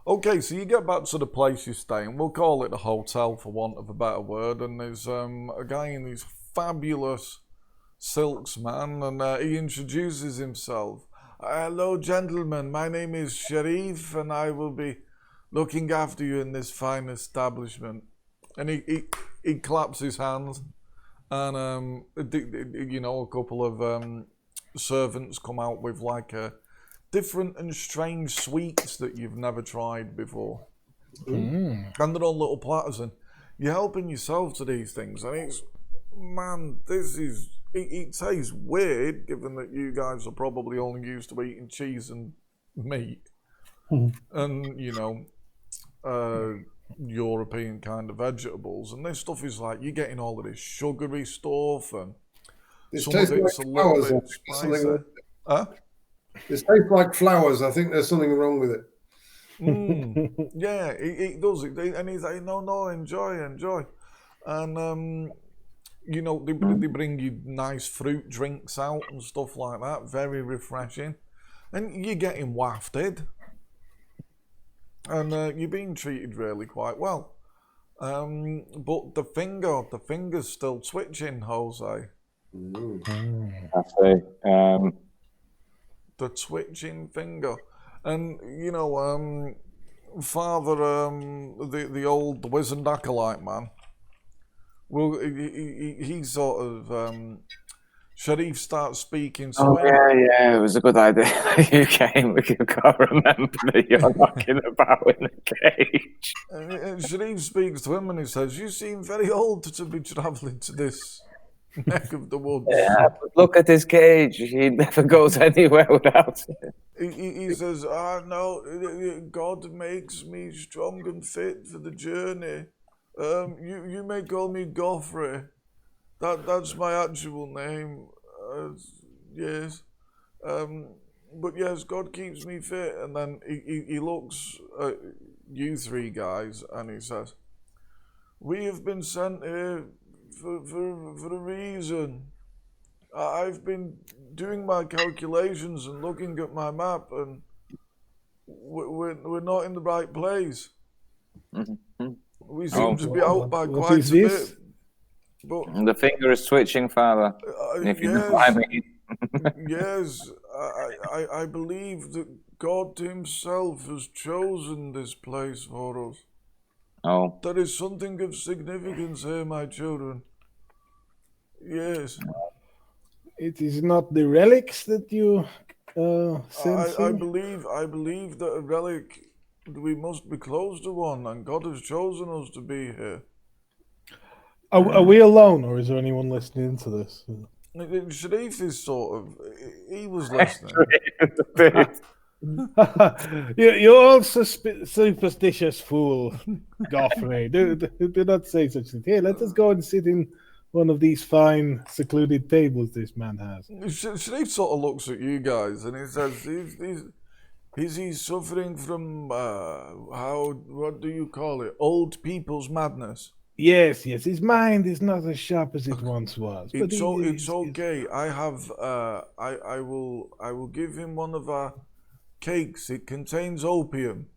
Okay, so you get back to the place you're staying. We'll call it a hotel for want of a better word. And there's a guy in these fabulous silks, man, and he introduces himself. Hello, gentlemen. My name is Sharif, and I will be looking after you in this fine establishment. And he claps his hands, and a couple of servants come out with like a different and strange sweets that you've never tried before. And they're on little platters, and you're helping yourself to these things. And it's, man, it tastes weird, given that you guys are probably only used to eating cheese and meat. And, European kind of vegetables. And this stuff is like, you're getting all of this sugary stuff, and some of it's a little bit spicy. Huh? It tastes like flowers. I think there's something wrong with it. Yeah, it does. And he's like, no, enjoy. And, they bring you nice fruit drinks out and stuff like that. Very refreshing. And you're getting wafted. And you're being treated really quite well. But the finger's still twitching, Jose. I see. The twitching finger, and Father, the old wizard acolyte man. Well, he sort of Sharif starts speaking. So yeah, it was a good idea. You came. You can't remember that you're knocking about in a cage. And Sharif speaks to him, and he says, "You seem very old to be travelling to this neck of the woods." Yeah, but look at his cage. He never goes anywhere without it. He says, no, God makes me strong and fit for the journey. You may call me Godfrey. That's my actual name. Yes. But yes, God keeps me fit. And then he looks at you three guys and he says, we have been sent here for a reason. I've been doing my calculations and looking at my map, and we're not in the right place. We seem to be out by quite a bit. But the finger is twitching, Father. If you can find me. Yes, I believe that God Himself has chosen this place for us. Oh. There is something of significance here, my children. Yes. It is not the relics that you sent. I believe that a relic, we must be close to one, and God has chosen us to be here. Are we alone, or is there anyone listening to this? Sharif is sort of, he was listening. You're also superstitious fool, Godfrey. Do not say such things. Here, let us go and sit in one of these fine, secluded tables this man has. Sharif sort of looks at you guys and he says, is he suffering from, what do you call it, old people's madness? Yes, his mind is not as sharp as it once was. But it's okay. I will give him one of our cakes. It contains opium.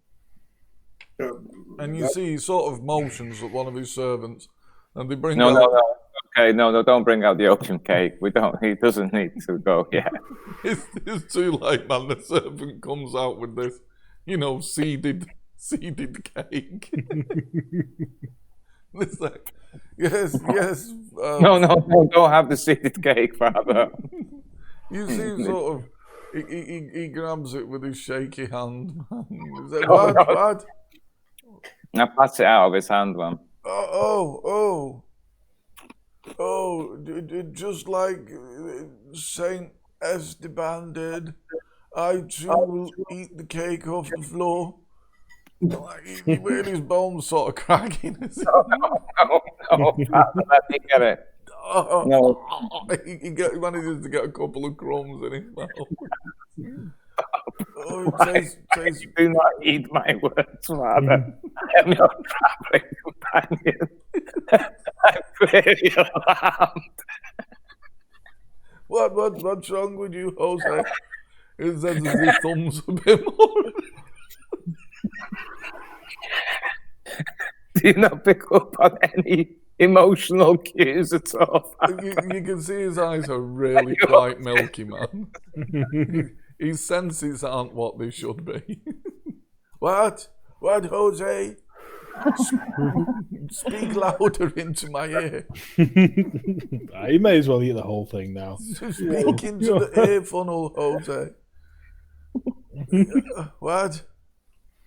And you see he sort of motions at one of his servants, and they bring out... No. Okay, no, don't bring out the opium cake. We don't. He doesn't need to go yet. It's too late, man. The servant comes out with this, seeded cake. It's like, yes. No, don't have the seeded cake, Father. You see, sort of, he grabs it with his shaky hand. He's like, what? Now pass it out of his hand, man. Just like Saint Esteban did, I too will eat the cake off the floor. He with his bones sort of cracking. No, let me get it. No. He manages to get a couple of crumbs in his mouth. Do not eat my words, Father. I am your traveling companion. I'm very alarmed. What's wrong with you, Jose? He says his thumbs a bit more. Do you not pick up on any emotional cues at all? You can see his eyes are really quite milky, man. His senses aren't what they should be. What? What, Jose? Speak louder into my ear. You may as well eat the whole thing now. Speak into the ear funnel, Jose. What?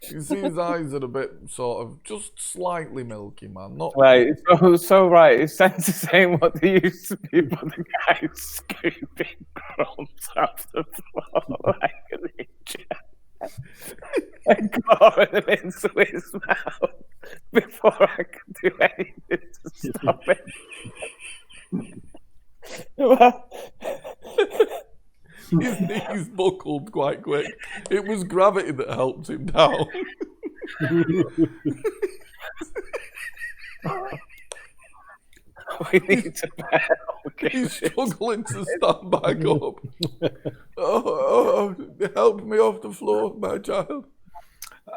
You see his eyes are a bit sort of just slightly milky, man. Not Right, so right, his senses ain't what they used to be, but the guy's scooping crumbs off the floor like an idiot. And pouring them into his mouth before I could do anything to stop it. Well, his knees buckled quite quick. It was gravity that helped him down. we need to He's struggling to stand back up. Oh, help me off the floor, my child.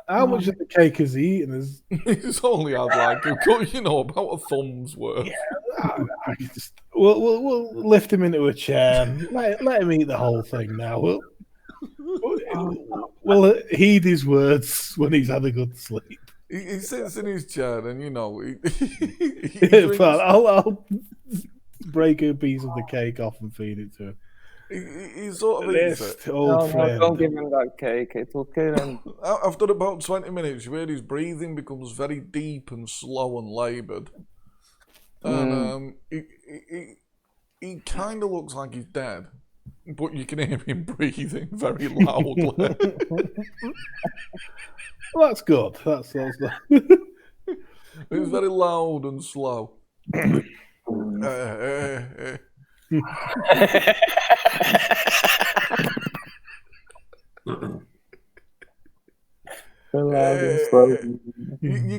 How much of the cake has he eaten? He's only had like about a thumb's worth. We'll lift him into a chair. And let him eat the whole thing now. We'll heed his words when he's had a good sleep. He sits in his chair and But I'll break a piece of the cake off and feed it to him. he sort of eats it. Old friend. don't give him that cake, it'll kill him. After about 20 minutes, you hear his breathing becomes very deep and slow and laboured. And he kind of looks like he's dead, but you can hear him breathing very loudly. Well, that's good. That's It's very loud and slow. You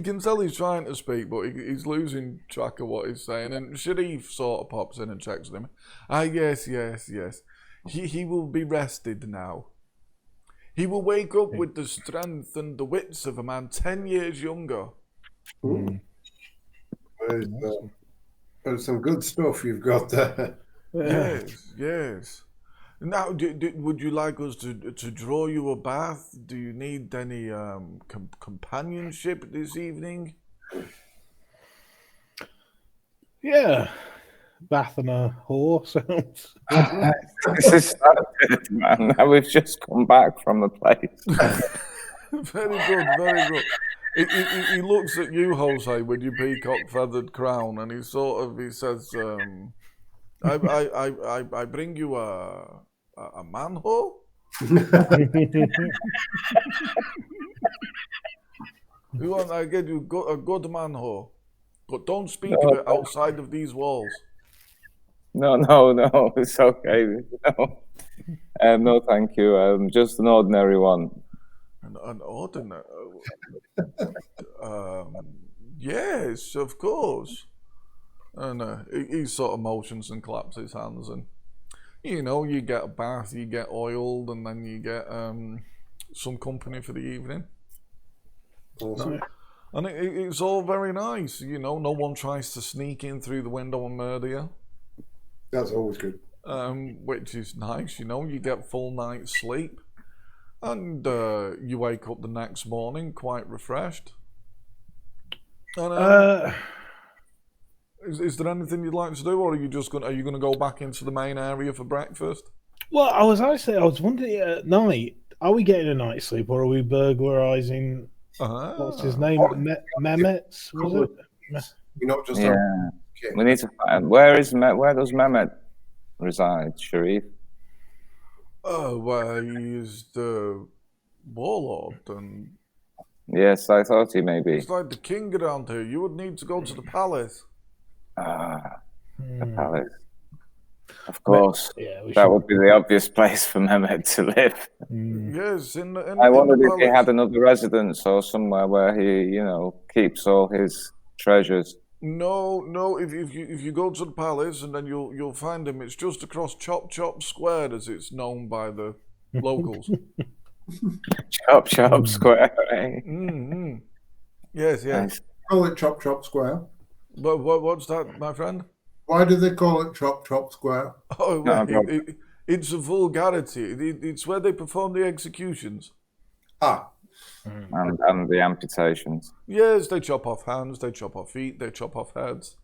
can tell he's trying to speak, but he's losing track of what he's saying. And Sharif sort of pops in and checks with him. Yes. He will be rested now. He will wake up with the strength and the wits of a man 10 years younger. There's some good stuff you've got there. Yes. Now, would you like us to draw you a bath? Do you need any companionship this evening? Yeah. Bath and a whore sounds. This is so good, man. Now we've just come back from the place. Very good. He looks at you, Jose, with your peacock feathered crown, and he says, I bring you a man whore? I get you a good man whore, but don't speak of it outside of these walls. No, it's okay. No, thank you. Just an ordinary one. An ordinary? Yes, of course. And he sort of motions and claps his hands, and you get a bath, you get oiled, and then you get some company for the evening. Awesome. And it's all very nice. No one tries to sneak in through the window and murder you. That's always good. Which is nice. You get full night's sleep, and you wake up the next morning quite refreshed. And, is there anything you'd like to do, or are you gonna go back into the main area for breakfast? Well, I was wondering at night, are we getting a night's sleep, or are we burglarizing? What's his name? Mehmet? Was it? You're not just We need to find where does Mehmet reside, Sharif? Well, he's the warlord, and yes, I thought he may be. he's like the king around here. You would need to go to the palace. The palace. Of course, Yeah, that would be the obvious place for Mehmet to live. Yes, I wondered the if he palace. had another residence or somewhere where he, keeps all his treasures. No. If you go to the palace, and then you'll find him. It's just across Chop Chop Square, as it's known by the locals. Chop Chop Square, eh? Mm-hmm. Yes. Nice. call it Chop Chop Square? What's that, my friend? Why do they call it Chop Chop Square? Oh, No, wait, it's a vulgarity. It's where they perform the executions. Ah, and the amputations. Yes, they chop off hands, they chop off feet, they chop off heads.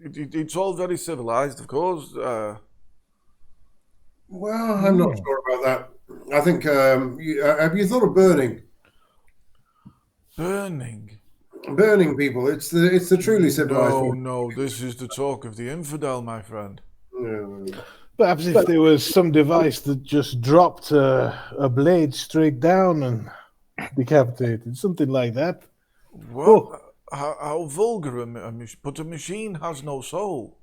It's all very civilized, of course. well, I'm not sure about that. I think, have you thought of burning? Burning. Burning people. It's the truly civilized one. No, this is the talk of the infidel, my friend. Yeah. Perhaps if there was some device that just dropped a blade straight down and decapitated, something like that. What? How vulgar a machine. But a machine has no soul.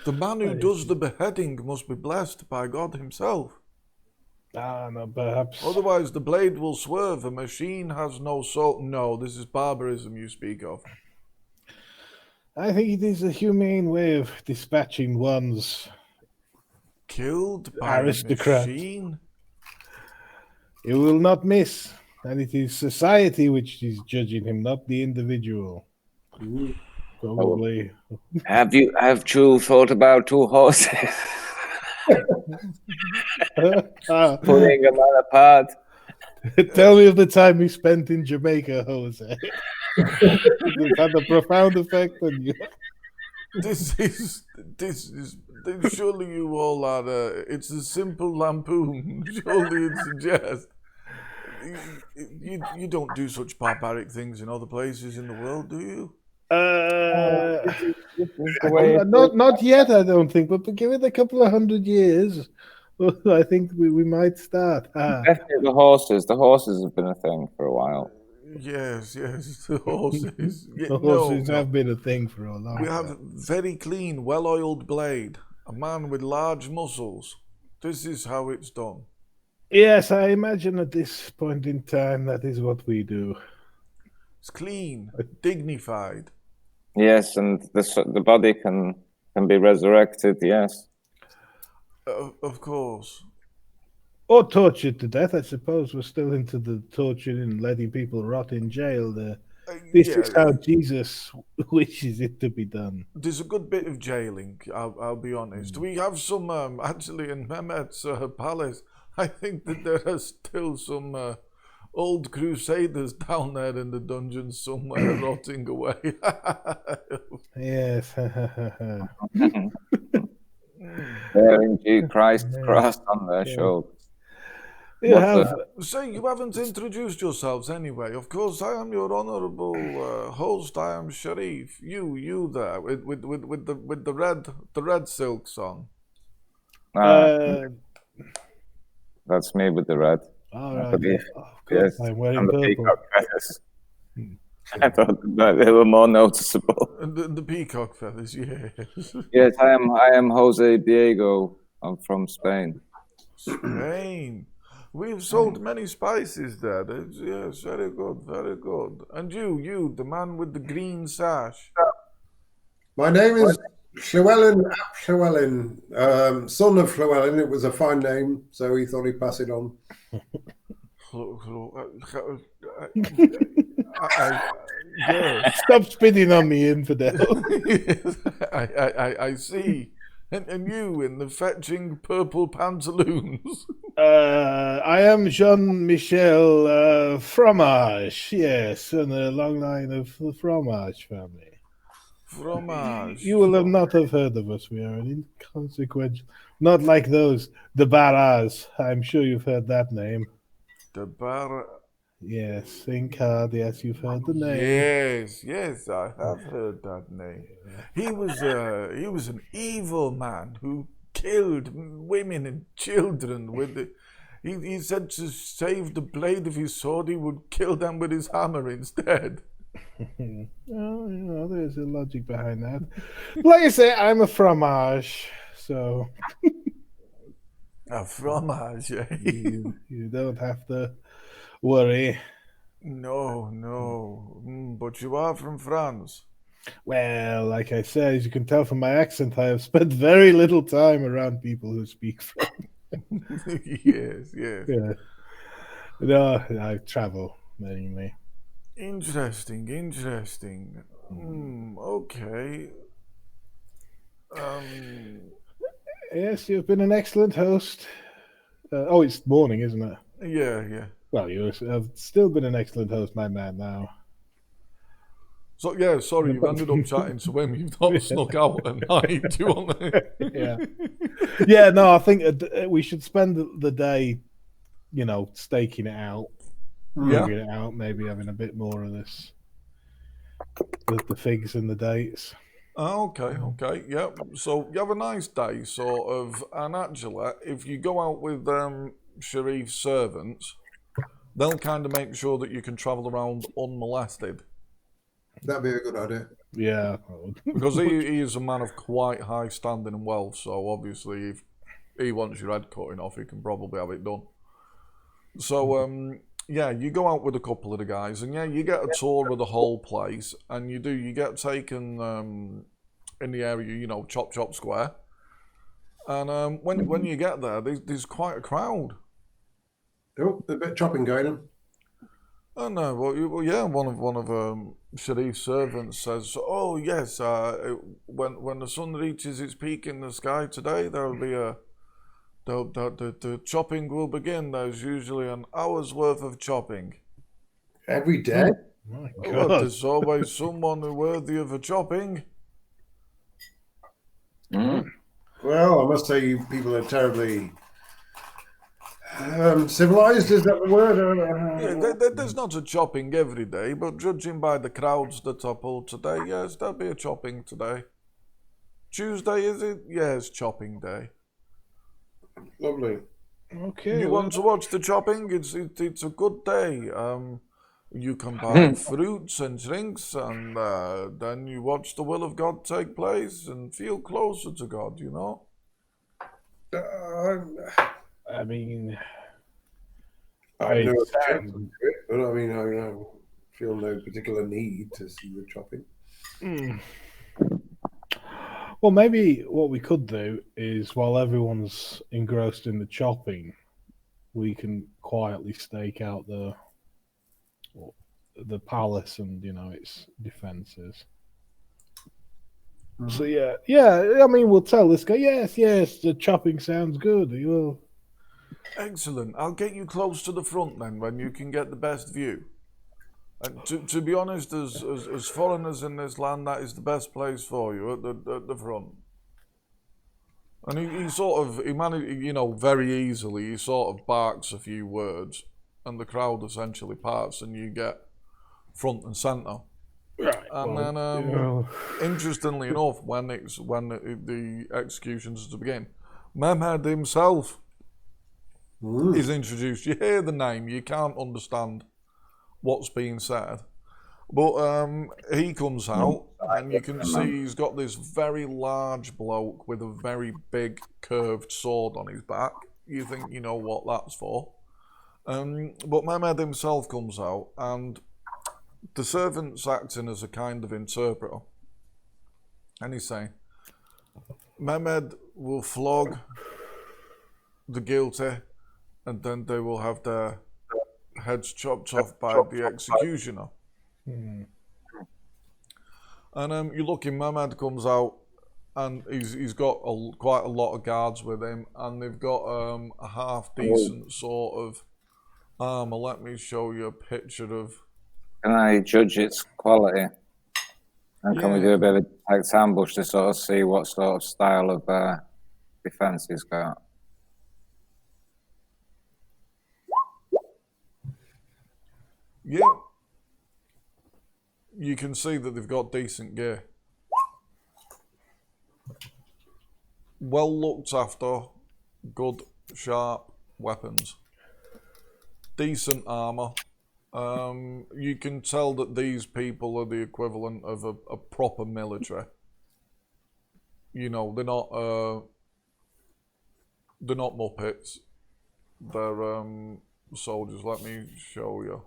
The man who does the beheading must be blessed by God himself. No, perhaps. Otherwise, the blade will swerve. A machine has no soul. No, this is barbarism you speak of. I think it is a humane way of dispatching one's Killed by aristocrat. a machine? You will not miss. And it is society which is judging him, not the individual. Probably. Have you thought about two horses? Pulling a man apart. Tell me of the time you spent in Jamaica, Jose. It had a profound effect on you. This is. Surely you all are. It's a simple lampoon. Surely it suggests. You don't do such barbaric things in other places in the world, do you? Not yet, I don't think. But give it a couple of 100 years, I think we might start. Definitely the horses. The horses have been a thing for a while. Yes, the horses. The horses have been a thing for a long time. We have very clean, well-oiled blade. A man with large muscles. This is how it's done. Yes, I imagine at this point in time that is what we do. It's clean, dignified. Yes, and the body can be resurrected. Yes. Of course. Or tortured to death, I suppose. We're still into the torturing and letting people rot in jail there. This is how Jesus wishes it to be done. There's a good bit of jailing, I'll be honest. We have some, actually in Mehmet's palace, I think that there are still some old crusaders down there in the dungeons somewhere rotting away. Yes. Bearing Jesus Christ cross on their shoulders. So you haven't introduced yourselves anyway. Of course, I am your honourable host. I am Sharif. You there with the red silks on. That's me with the red. All right. Yes, I'm wearing and the purple. peacock feathers. I thought that they were more noticeable. And the peacock feathers, yes. Yes, I am Jose Diego. I'm from Spain. Spain. We've sold many spices there. Yes, very good, very good. And you, the man with the green sash. My name is Llewellyn ap Llewellyn, son of Llewellyn. It was a fine name, so he thought he'd pass it on. Yes. Stop spitting on me, infidel. Yes, I see. And you in the fetching purple pantaloons. I am Jean-Michel Fromage, yes, and a long line of the Fromage family. Fromage. You will not have heard of us. We are an inconsequential, not like those, the Barras. I'm sure you've heard that name. The bar. Yes, Incard, yes, you've heard the name. Yes, I have heard that name. He was an evil man who killed women and children with the. He said to save the blade of his sword, he would kill them with his hammer instead. Well, there's a logic behind that. Like I say, I'm a fromage, so A fromage, eh? you don't have to worry. No. But you are from France. Well, like I said, as you can tell from my accent, I have spent very little time around people who speak French. Yes. Yeah. No, I travel mainly. Interesting. Okay. Yes, you've been an excellent host. It's morning, isn't it? Yeah. Well, you have still been an excellent host, my man. Now, So yeah, sorry, you've ended up chatting to him. You've not snuck out at night. Do you want to? yeah. No, I think we should spend the day, staking it out, figuring it out, maybe having a bit more of this, the figs and the dates. Okay, yeah. So you have a nice day, sort of. And actually, if you go out with Sharif's servants, they'll kind of make sure that you can travel around unmolested. That'd be a good idea. Yeah, because he is a man of quite high standing and wealth. So obviously, if he wants your head cutting off, he can probably have it done. So yeah, you go out with a couple of the guys, and yeah, you get a tour of the whole place, and you get taken in the area, Chop Square, and when you get there, there's quite a crowd. Oh, a bit of chopping going on. Oh no, well yeah, one of Sharif's servants says, "Oh yes, when the sun reaches its peak in the sky today, there'll be the chopping will begin. There's usually an hour's worth of chopping. Every day? My Well, God. there's always someone worthy of a chopping." Well, I must say, you people are terribly civilized. Is that the word? Yeah, there's not a chopping every day, but judging by the crowds that are pulled today, yes, there'll be a chopping today. Tuesday, is it? Yes, chopping day. Lovely. Okay. You want to watch the chopping? It's a good day. You can buy fruits and drinks, and then you watch the will of God take place and feel closer to God. I mean, I have no It's, objection to it, but I mean, I feel no particular need to see the chopping. well, maybe what we could do is while everyone's engrossed in the chopping, we can quietly stake out the palace and its defenses. So yeah. I mean, we'll tell this guy. Yes, the chopping sounds good. You will. Excellent. I'll get you close to the front then, when you can get the best view. And to be honest, as foreigners in this land, that is the best place for you at the front. And he managed, very easily. He sort of barks a few words, and the crowd essentially parts, and you get front and centre. Right. And then, interestingly enough, when the executions to begin, Mehmed himself is introduced. You hear the name, you can't understand what's being said, but he comes out, and you can see he's got this very large bloke with a very big curved sword on his back. You think you know what that's for, but Mehmed himself comes out, and the servant's acting as a kind of interpreter, and he's saying, Mehmed will flog the guilty, and then they will have their heads chopped off by the executioner. And you look in, Mehmed comes out, and he's got quite a lot of guards with him, and they've got a half decent sort of armor. Let me show you a picture of. Can I judge its quality? And can we do a bit of a detect ambush to sort of see what sort of style of defense he's got? Yeah. You can see that they've got decent gear. Well looked after, good, sharp weapons. Decent armour. You can tell that these people are the equivalent of a proper military. They're not Muppets. They're soldiers. Let me show you.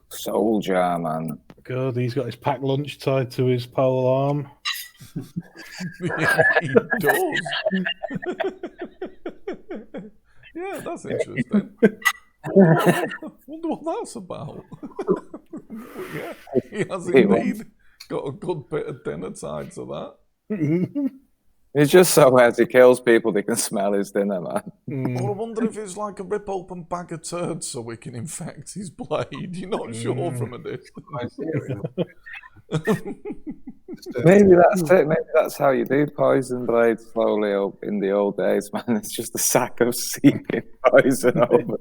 Soldier, man. Good. He's got his packed lunch tied to his pole arm. Yeah, he does. That's interesting. Wonder what that's about. Yeah, he has indeed got a good bit of dinner tied to that. It's just so as he kills people, they can smell his dinner, man. Or I wonder if it's like a rip open bag of turds so we can infect his blade. You're not sure from a distance. Maybe that's it. Maybe that's how you do poison blades slowly in the old days, man. It's just a sack of seeping poison over.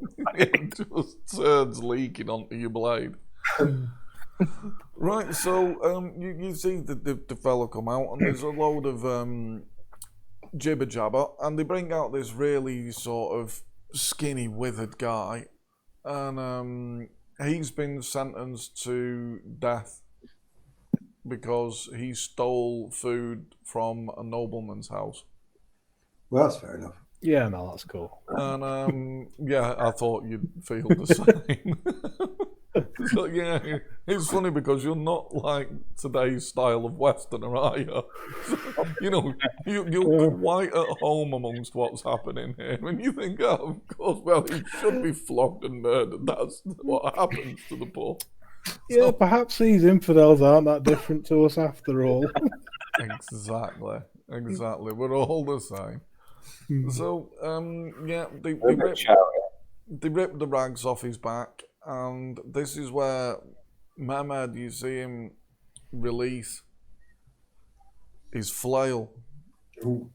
Just turds leaking onto your blade. Right, so you see the fella come out, and there's a load of jibber jabber, and they bring out this really sort of skinny, withered guy, and he's been sentenced to death because he stole food from a nobleman's house. Well, that's fair enough. Yeah, no, that's cool. And yeah, I thought you'd feel the same. So yeah, it's funny because you're not like today's style of Westerner, are you? So, you know, you're quite at home amongst what's happening here. When you think, oh, of course, well, he should be flogged and murdered. That's what happens to the poor. Yeah, perhaps these infidels aren't that different to us after all. Exactly. We're all the same. So, yeah, they rip the rags off his back, and this is where Mehmed, you see him release his flail. Ooh.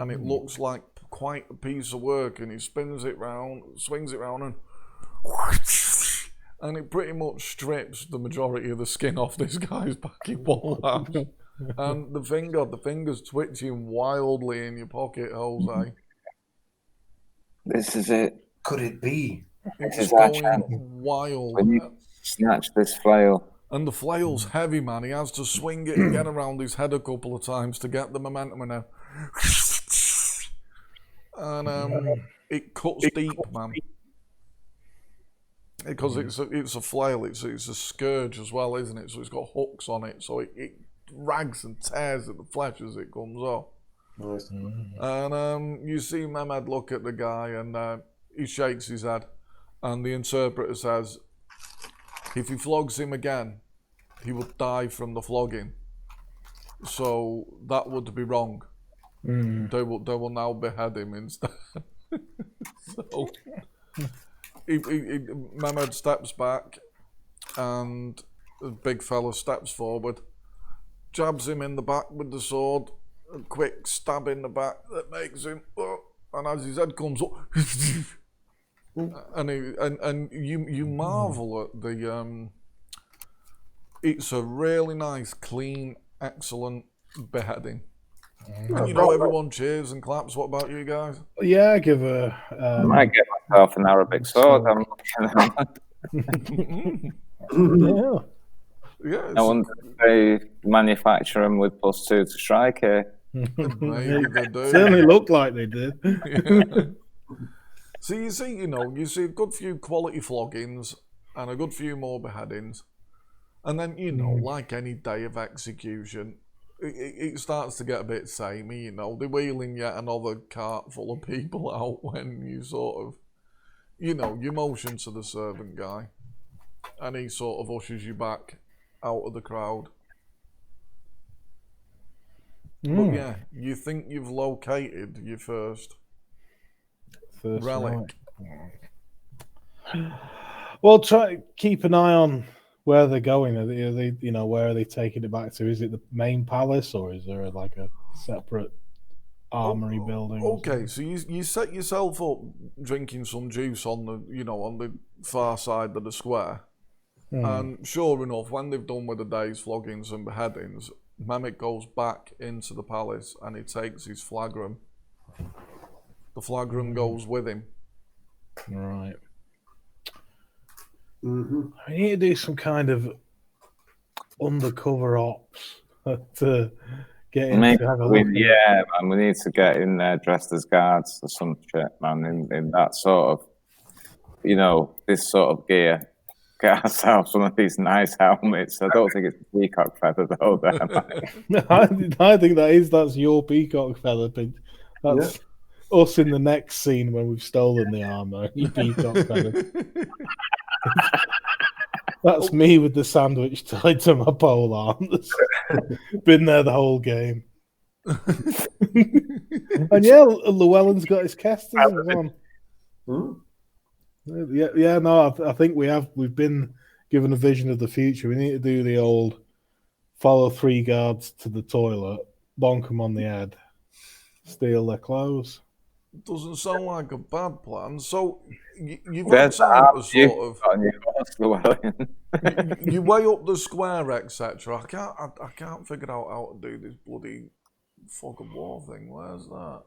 And it looks like quite a piece of work, and he swings it round, and it pretty much strips the majority of the skin off this guy's back in one lash. And the finger's twitching wildly in your pocket, Jose. This is it. Could it be? It's going wild. When you snatch this flail. And the flail's heavy, man. He has to swing it again around his head a couple of times to get the momentum in there. And it cuts deep, man. Because it's a flail, it's a scourge as well, isn't it? So it's got hooks on it, so it rags and tears at the flesh as it comes off. Nice. And you see Mehmed look at the guy, and he shakes his head, and the interpreter says, if he flogs him again, he will die from the flogging. So that would be wrong. They will now behead him instead. So Mehmed steps back, and the big fella steps forward, jabs him in the back with the sword, a quick stab in the back that makes him, and as his head comes up, and you marvel at the it's a really nice, clean, excellent beheading. And you know, everyone cheers and claps. What about you guys? Yeah, I give a. I might get myself an Arabic sword. I'm Yeah. Yeah, I wonder if they manufacture them with +2 to strike here. maybe they do. Certainly looked like they did. Yeah. So you see a good few quality floggings and a good few more beheadings, and then like any day of execution, it starts to get a bit samey. They're wheeling yet another cart full of people out when you sort of, you motion to the servant guy, and he sort of ushers you back out of the crowd. But yeah, you think you've located your first relic. Right. Well, try keep an eye on where they're going. Are they, where are they taking it back to? Is it the main palace, or is there like a separate armory building? Okay, so you set yourself up drinking some juice on the far side of the square, and sure enough, when they've done with the day's floggings and beheadings, Mehmet goes back into the palace and he takes his flagrum. The flagrum goes with him. Right. Mm-hmm. I need to do some kind of undercover ops to get in. Maybe To have a look. yeah, man, we need to get in there dressed as guards or some shit, man, in that sort of, this sort of gear. Get ourselves one of these nice helmets. I don't think it's a peacock feather though. There, I think that's your peacock feather. That's us in the next scene when we've stolen the armor. You peacock feathers. That's me with the sandwich tied to my pole arm. Been there the whole game. And yeah, Llewellyn's got his casters on. Yeah. No, I think we've been given a vision of the future. We need to do the old follow 3 guards to the toilet, bonk them on the head, steal their clothes. Doesn't sound like a bad plan. So you've worked out a sort of. You weigh up the square, etc. I can't figure out how to do this bloody fog of war thing. Where's that?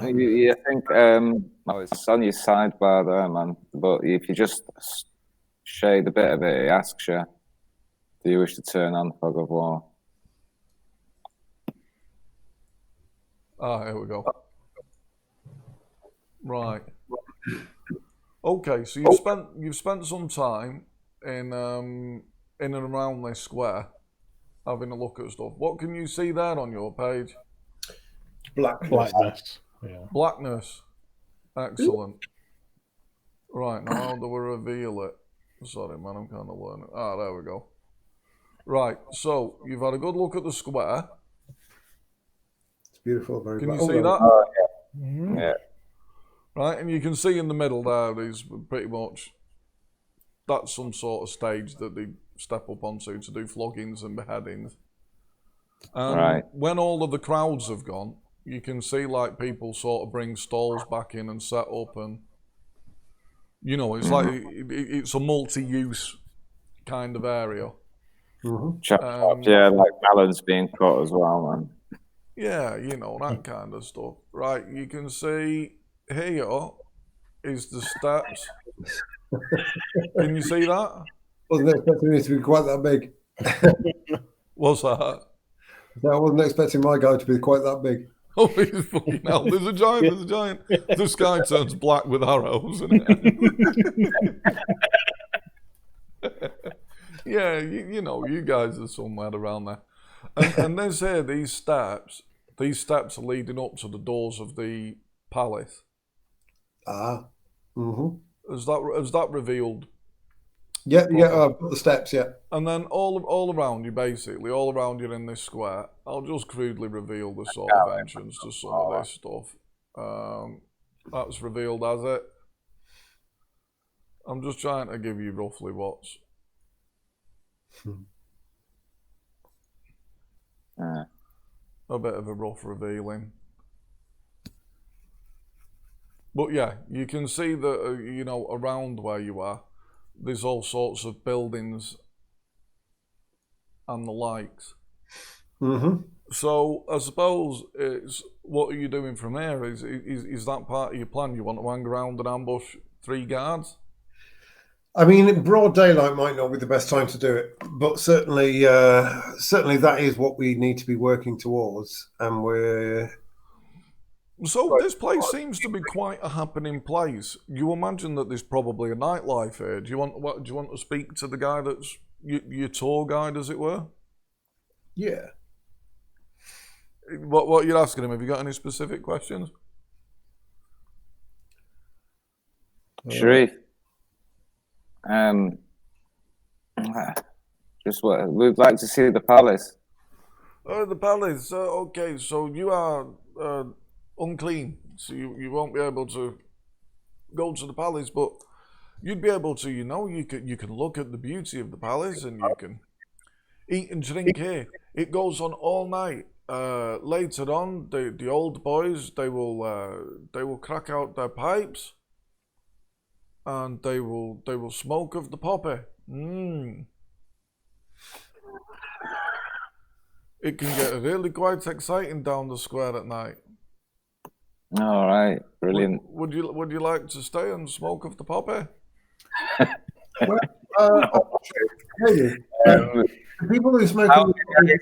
You think it's on your sidebar there, man. But if you just shade a bit of it, it asks you, do you wish to turn on fog of war? Ah, here we go. Right. Okay, so you've spent some time in and around this square, having a look at stuff. What can you see there on your page? Blackness. Yeah. Blackness. Excellent. Right, now how do we reveal it? Sorry, man, I'm kind of learning. Ah, there we go. Right, so you've had a good look at the square. It's beautiful. Very Can you black. see that? Oh, yeah. Yeah. Right, and you can see in the middle there is pretty much, that's some sort of stage that they step up onto to do floggings and beheadings. And Right. when all of the crowds have gone, you can see like people sort of bring stalls back in and set up, and you know, it's like it's a multi-use kind of area. Chop, yeah, like melons being cut as well, man. Yeah, you know, that kind of stuff. Right, you can see here is the steps. Can you see that? Wasn't expecting it to be quite that big. What's that? I wasn't expecting my guy to be quite that big. Oh, he's fucking hell. There's a giant. The sky turns black with arrows. Isn't it? Yeah, you know, you guys are somewhere around there. And there's here these steps. These steps are leading up to the doors of the palace. Ah. Mm-hmm. Has that revealed? Yeah, I've got the steps, yeah. And then all around you, basically, all around you in this square, I'll just crudely reveal the sort of entrance to some of this stuff. That's revealed as it. I'm just trying to give you roughly what's. A bit of a rough revealing. But yeah, you can see that, you know, around where you are, there's all sorts of buildings and the likes. Mm-hmm. So I suppose it's, what are you doing from here? Is that part of your plan? You want to hang around and ambush 3 guards? I mean, broad daylight might not be the best time to do it, but certainly that is what we need to be working towards, and we're. So this place seems to be quite a happening place. You imagine that there's probably a nightlife here. Do you want to speak to the guy that's your tour guide, as it were? Yeah. What you're asking him? Have you got any specific questions? Sharif, just what we'd like to see the palace. Oh, the palace. Okay, so you are unclean, so you won't be able to go to the palace, but you'd be able to, you know, you can look at the beauty of the palace, and you can eat and drink here. It goes on all night. Later on, the old boys, they will crack out their pipes, and they will smoke of the poppy. It can get really quite exciting down the square at night. All right, brilliant. Would you like to stay and smoke of the poppy? People who smoke. How many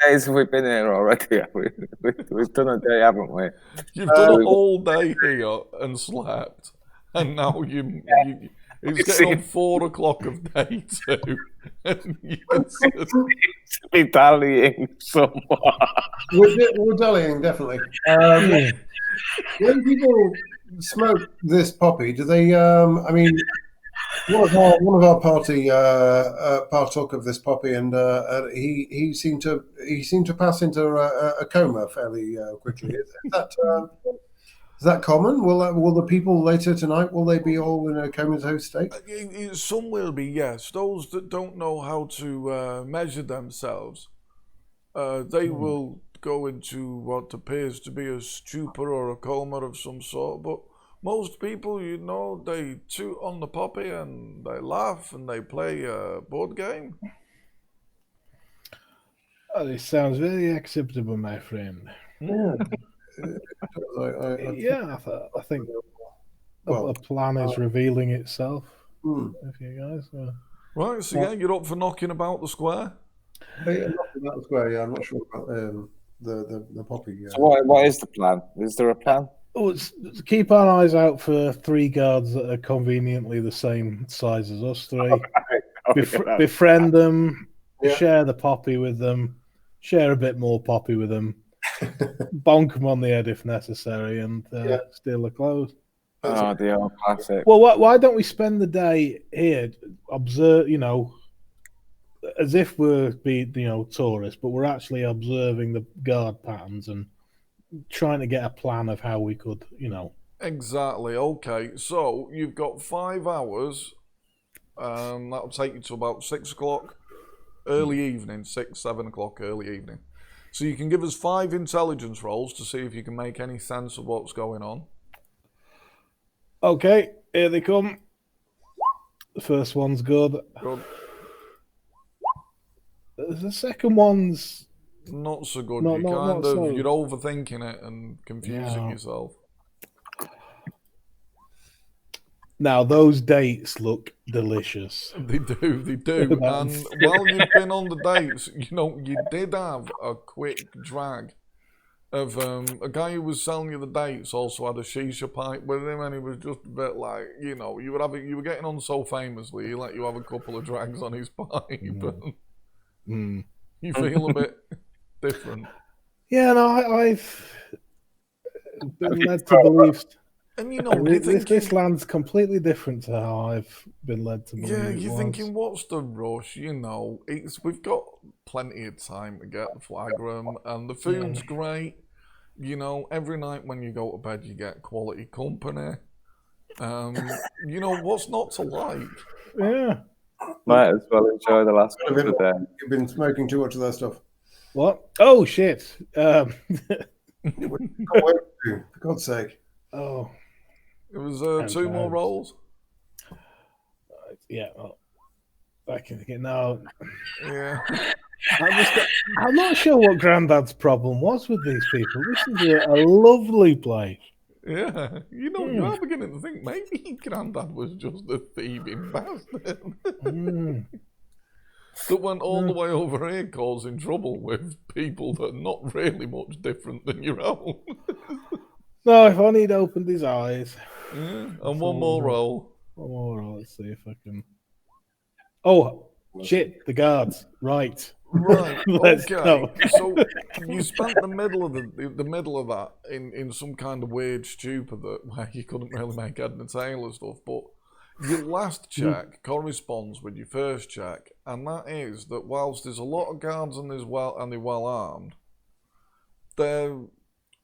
days have we been here already? We've done a day, haven't we? You've done a whole day here and slept, and now It's getting on 4 o'clock of day 2. And you can To be dallying somewhat. We're dallying, definitely. When people smoke this poppy, do they? I mean, one of our party partook of this poppy, and he seemed to pass into a coma fairly quickly. Is that common? Will the people later tonight, will they be all in a comatose state? Some will be, yes. Those that don't know how to measure themselves, they will go into what appears to be a stupor or a coma of some sort. But most people, they toot on the poppy and they laugh and they play a board game. Oh, this sounds very acceptable, my friend. Yeah. I think a plan is revealing itself. If you guys Right, so yeah, you're up for knocking about the square? I'm not sure about the poppy. So what is the plan? Is there a plan? Keep our eyes out for 3 guards that are conveniently the same size as us 3. Befriend them, share the poppy with them, share a bit more poppy with them, bonk them on the head if necessary, and steal the clothes. Oh, the old classic. Well, why don't we spend the day here, observe, as if we're tourists, but we're actually observing the guard patterns and trying to get a plan of how we could, Exactly. Okay, so you've got 5 hours. That'll take you to about 6 o'clock, early evening, 6, 7 o'clock, early evening. So you can give us 5 intelligence rolls to see if you can make any sense of what's going on. Okay, here they come. The first one's good. Good. The second one's not so good. You're overthinking it and confusing yourself. Now those dates look delicious. They do. And while you've been on the dates, you did have a quick drag of a guy who was selling you the dates also had a shisha pipe with him, and he was just a bit like, you were getting on so famously, he let you have a couple of drags on his pipe. You feel a bit different. Yeah, no, I've been led to believe. And this land's completely different to how I've been led to believe. Yeah, you're thinking, what's the rush? We've got plenty of time to get the flagram, and the food's great. Every night when you go to bed, you get quality company. What's not to like? Yeah. Might as well enjoy the last couple of days. You've been smoking too much of that stuff. What? Oh, shit. For God's sake. Oh. It was 2 more rolls. Yeah. Well, I can get now. Yeah. I'm not sure what Grandad's problem was with these people. This is a lovely place. Yeah. You're beginning to think maybe Grandad was just a thieving bastard. That went all the way over here causing trouble with people that are not really much different than your own. No, if only he'd opened his eyes. Yeah, and one more roll. One more roll. Let's see if I can. Oh, shit! The guards. Right. Okay. So you spent the middle of that in some kind of weird stupor where you couldn't really make head and tail of stuff. But your last check corresponds with your first check, and that is that whilst there's a lot of guards and they're well armed, their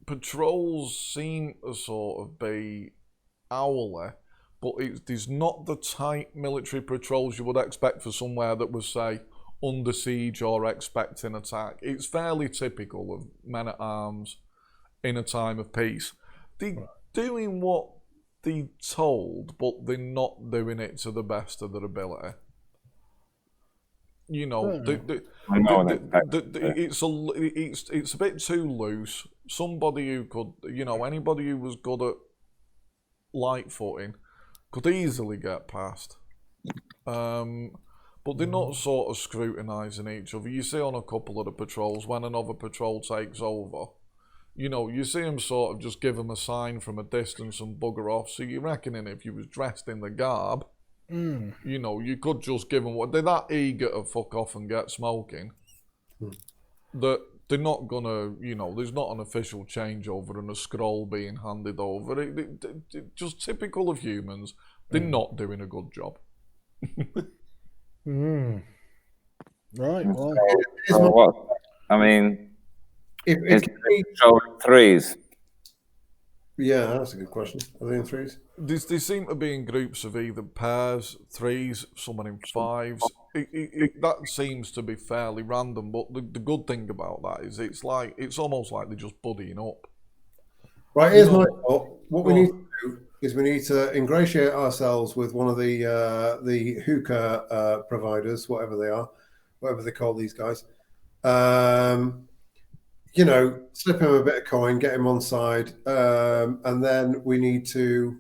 patrols seem to sort of be hourly, but there's not the tight military patrols you would expect for somewhere that was, say, under siege or expecting attack. It's fairly typical of men at arms in a time of peace. They're doing what they're told, but they're not doing it to the best of their ability. It's a bit too loose. Somebody who could, anybody who was good at light footing could easily get past. But they're not sort of scrutinising each other. You see on a couple of the patrols, when another patrol takes over, you see them sort of just give them a sign from a distance and bugger off. So you're reckoning if you was dressed in the garb, You know, you could just give them what they're that eager to fuck off and get smoking that they're not gonna, you know, there's not an official changeover and a scroll being handed over. Just typical of humans. They're not doing a good job. Right. Well, So what? I mean, If it's showing threes. yeah, that's a good question. Are they in threes? They seem to be in groups of either pairs, threes, someone in fives. That seems to be fairly random, but the good thing about that is it's almost like they're just buddying up. Right, here's my thought. What we need to do is we need to ingratiate ourselves with one of the hookah providers, whatever they are, whatever they call these guys. You know, slip him a bit of coin, get him on side, and then we need to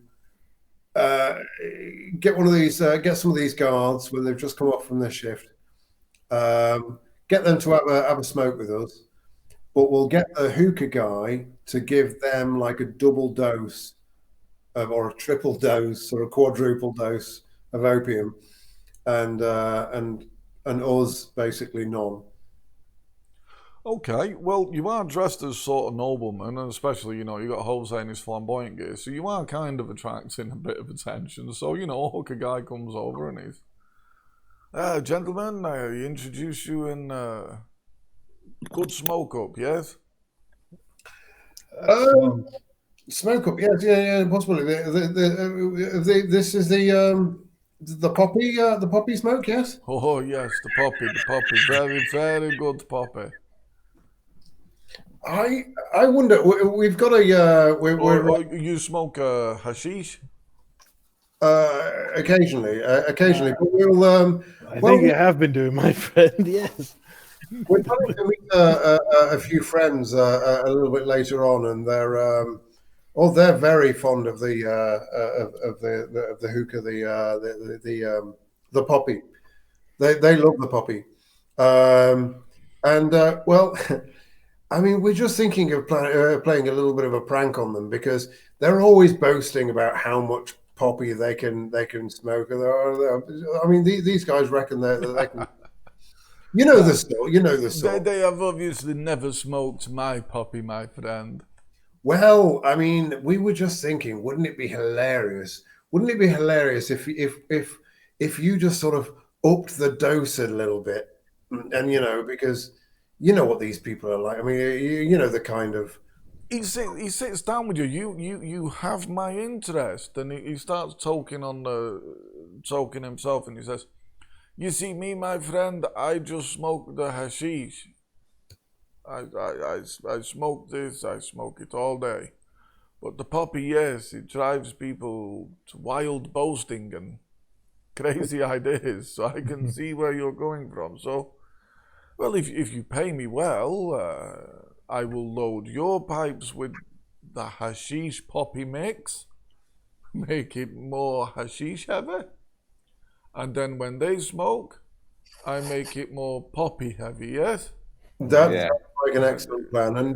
get one of these, get some of these guards when they've just come off from their shift. Get them to have a smoke with us, but we'll get the hookah guy to give them like a double dose or a triple dose or a quadruple dose of opium, and us basically none. Okay, well, you are dressed as sort of noblemen, and especially, you know, you got Jose in his flamboyant gear, so you are kind of attracting a bit of attention. So, you know, a hooker guy comes over and he's, gentlemen, I introduce you in good smoke up, yes? Smoke up, yes, yeah, possibly. This is the poppy smoke, yes. Oh, yes, the poppy, very, very good poppy. I wonder. We've got a. You smoke hashish? Occasionally, but we'll. I think you have been doing, my friend. Yes. We're planning to meet a few friends a little bit later on, and they're very fond of the hookah, the poppy. They love the poppy, well. I mean, we're just thinking of playing a little bit of a prank on them because they're always boasting about how much poppy they can smoke. I mean, these guys reckon that they can. You know the story. You know the story. They have obviously never smoked my poppy, my friend. Well, I mean, we were just thinking, wouldn't it be hilarious? Wouldn't it be hilarious if you just sort of upped the dose a little bit, and you know, because. You know what these people are like. I mean, you know the kind of. He sits down with you. You have my interest, and he starts talking himself, and he says, "You see, me, my friend, I just smoke the hashish. I smoke this. I smoke it all day. But the poppy, yes, it drives people to wild boasting and crazy ideas. So I can see where you're going from. So." Well, if you pay me well, I will load your pipes with the hashish poppy mix, make it more hashish heavy, and then when they smoke, I make it more poppy heavy. Yes. That sounds like an excellent plan, and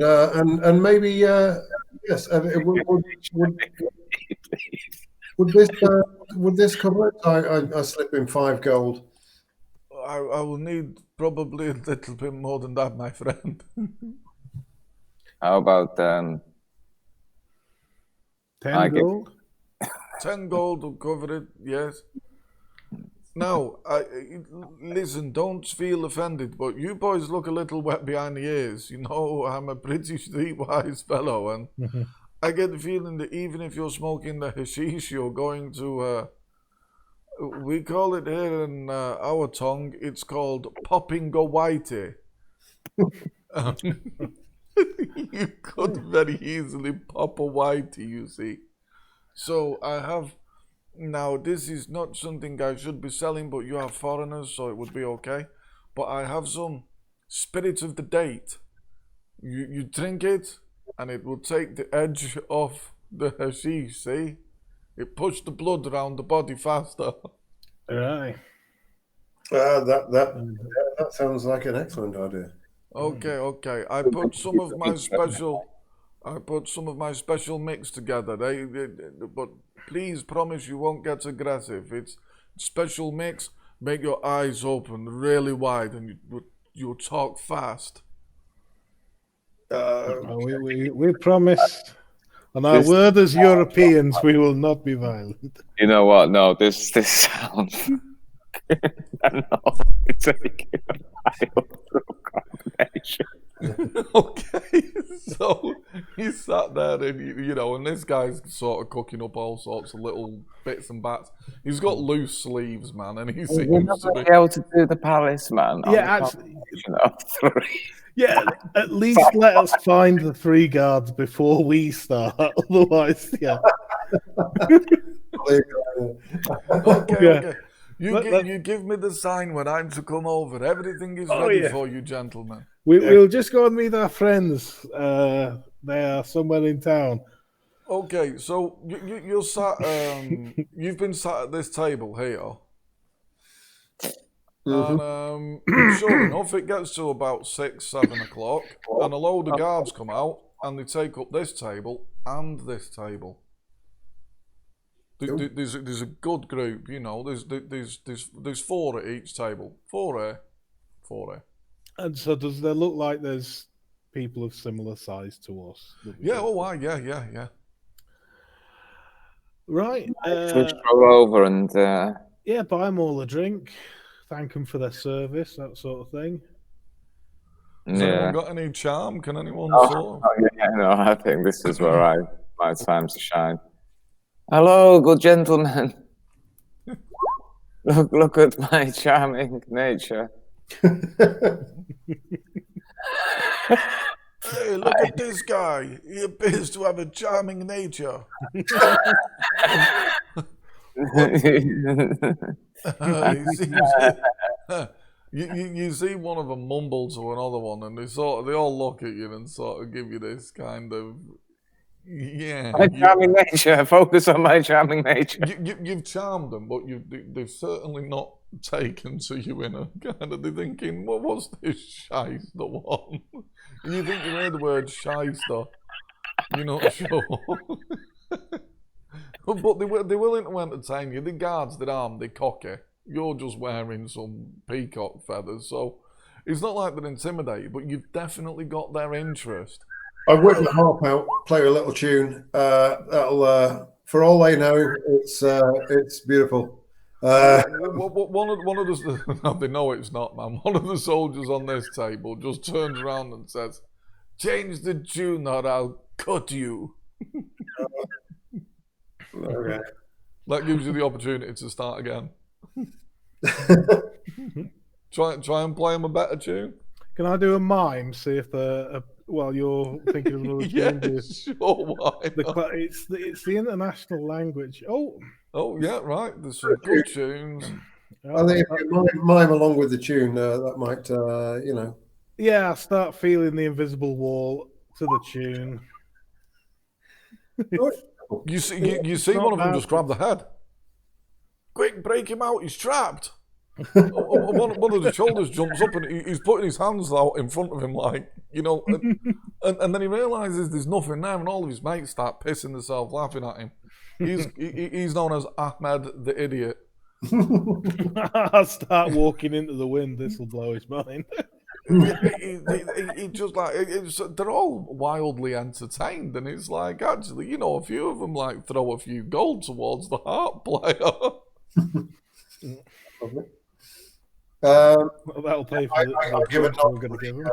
maybe yes, would this cover it? I slip in 5 gold. I will need probably a little bit more than that, my friend. How about 10 gold? 10 gold will cover it, yes. Now, listen, don't feel offended, but you boys look a little wet behind the ears. You know, I'm a pretty streetwise fellow, and I get the feeling that even if you're smoking the hashish, you're going to... we call it here in our tongue, it's called popping a whitey. You could very easily pop a whitey, you see. So I have, now this is not something I should be selling, but you are foreigners, so it would be okay. But I have some spirit of the date. You drink it, and it will take the edge off the hashish, see? It pushed the blood around the body faster. Right. That sounds like an excellent idea. Okay. I put some of my special mix together. But please promise you won't get aggressive. special mix. Make your eyes open really wide, and you'll talk fast. We promise, on our word as Europeans, we will not be violent. You know what? No, this sounds. It's a combination. Okay, so you sat there and you know, and this guy's sort of cooking up all sorts of little bits and bats. He's got loose sleeves, man, and he seems We're not to going be. to be able to do the palace, man. Yeah, actually, of 3. yeah. At least let us find the 3 guards before we start. Otherwise, yeah. Okay. Yeah. You give me the sign when I'm to come over. Everything is ready for you, gentlemen. We'll just go and meet our friends. They are somewhere in town. Okay, so you're sat. You've been sat at this table here, and sure enough, it gets to about 6, 7 o'clock, and a load of guards come out and they take up this table and this table. There's a good group, you know. There's 4 at each table. 4 here. And so, does there look like there's people of similar size to us? Yeah. Oh, yeah. Right. Just go over and. Yeah, buy them all a drink. Thank them for their service, that sort of thing. Has anyone got any charm? Can anyone sort? No, I think this is where my time to shine. Hello, good gentlemen. Look at my charming nature. Hey, look at this guy. He appears to have a charming nature. You see one of them mumble to another one, and they all look at you and sort of give you this kind of, yeah. My charming nature. Focus on my charming nature. You've charmed them, but they've certainly not taken to you in a kind of. They're thinking, well, what's this shyster one? And you think you hear the word shyster, you're not sure. But they're willing to entertain you. The guards, they're armed, they're cocky. You're just wearing some peacock feathers, so it's not like they're intimidated, but you've definitely got their interest. I whip the harp out, play a little tune. That'll, for all they know, it's beautiful. One of the no, they know it's not, man. One of the soldiers on this table just turns around and says, "Change the tune, or I'll cut you." Okay. That gives you the opportunity to start again. Try and play them a better tune. Can I do a mime? See if while you're thinking of another Yeah, tune. sure. Why not? It's the international language. Oh yeah, right. There's some good tunes. I think if you mime along with the tune, that might, you know. Yeah, I start feeling the invisible wall to the tune. You see one of them just grab the head. Quick, break him out! He's trapped. One of the shoulders jumps up and he's putting his hands out in front of him, like, you know, and then he realizes there's nothing there, and all of his mates start pissing themselves laughing at him. He's known as Ahmed the Idiot. I'll start walking into the wind. This will blow his mind. He just like they're all wildly entertained, and it's like, actually, you know, a few of them like throw a few gold towards the harp player. That'll pay for the give we're going to give him.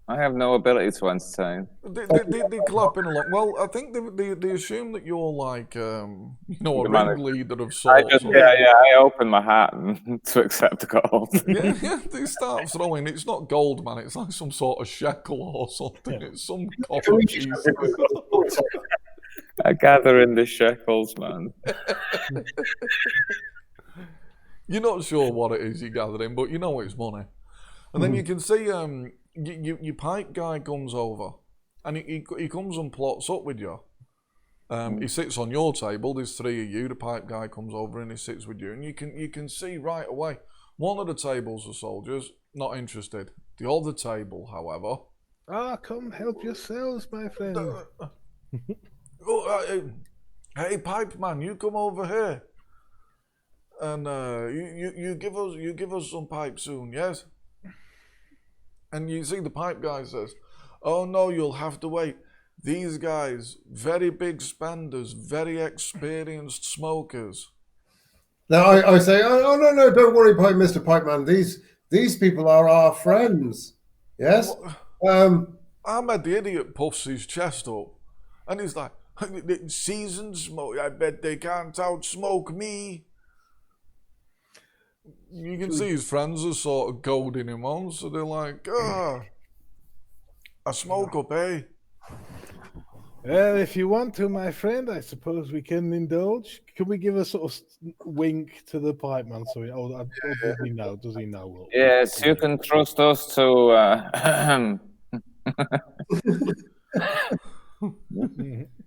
I have no ability to entertain. They're clapping along. Well, I think they assume that you're like, you know, a ringleader of sorts. I open my hat to accept the gold. Yeah, they start throwing. It's not gold, man. It's like some sort of shekel or something. It's some copper piece. I gather in the shekels, man. You're not sure what it is you're gathering, but you know it's money. And then you can see your pipe guy comes over, and he comes and plots up with you. He sits on your table. There's 3 of you. The pipe guy comes over and he sits with you, and you can see right away. One of the tables are soldiers, not interested. The other table, however, come help yourselves, my friend. Hey, pipe man, you come over here. and you give us some pipe soon, yes? And you see the pipe guy says, "Oh no, you'll have to wait. These guys, very big spenders, very experienced smokers." Now I say, oh no, don't worry, Mr. Pipeman. These people are our friends. Yes. Ahmed the idiot puffs his chest up, and he's like, "Seasoned smoke. I bet they can't outsmoke me." You can see his friends are sort of goading him on, so they're like, "Ah, a smoke up, eh?" Well, if you want to, my friend, I suppose we can indulge. Can we give a sort of wink to the pipe man? Sorry. Does he know? Does he know? Yes, you can trust us to.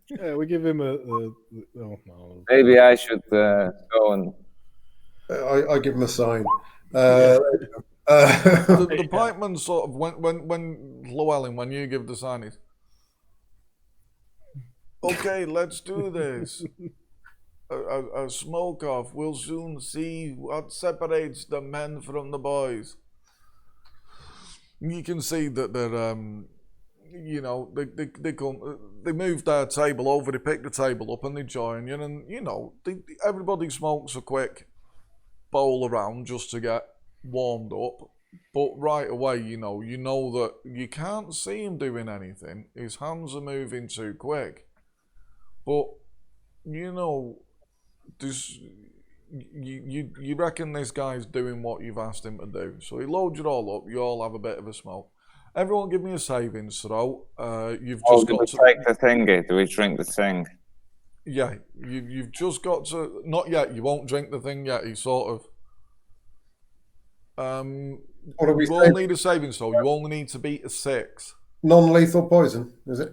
Yeah, we give him a oh no. Maybe I should go and. I give him a sign. The pipeman sort of when Llewellyn, when you give the sign, is okay. Let's do this. A smoke off. We'll soon see what separates the men from the boys. You can see that they're you know, they come, they move their table over, they pick the table up and they join you, and you know, everybody smokes a quick bowl around just to get warmed up, but right away, you know that you can't see him doing anything. His hands are moving too quick, but you know, this. You reckon this guy's doing what you've asked him to do. So he loads it all up, you all have a bit of a smoke. Everyone give me a savings throw. You've just do got we to drink the thingy? Do we drink the thing? Yeah, you've just got to, not yet, you won't drink the thing yet, he sort of What do we you say? all need a savings throw, you only need to beat a 6. Non-lethal poison, is it?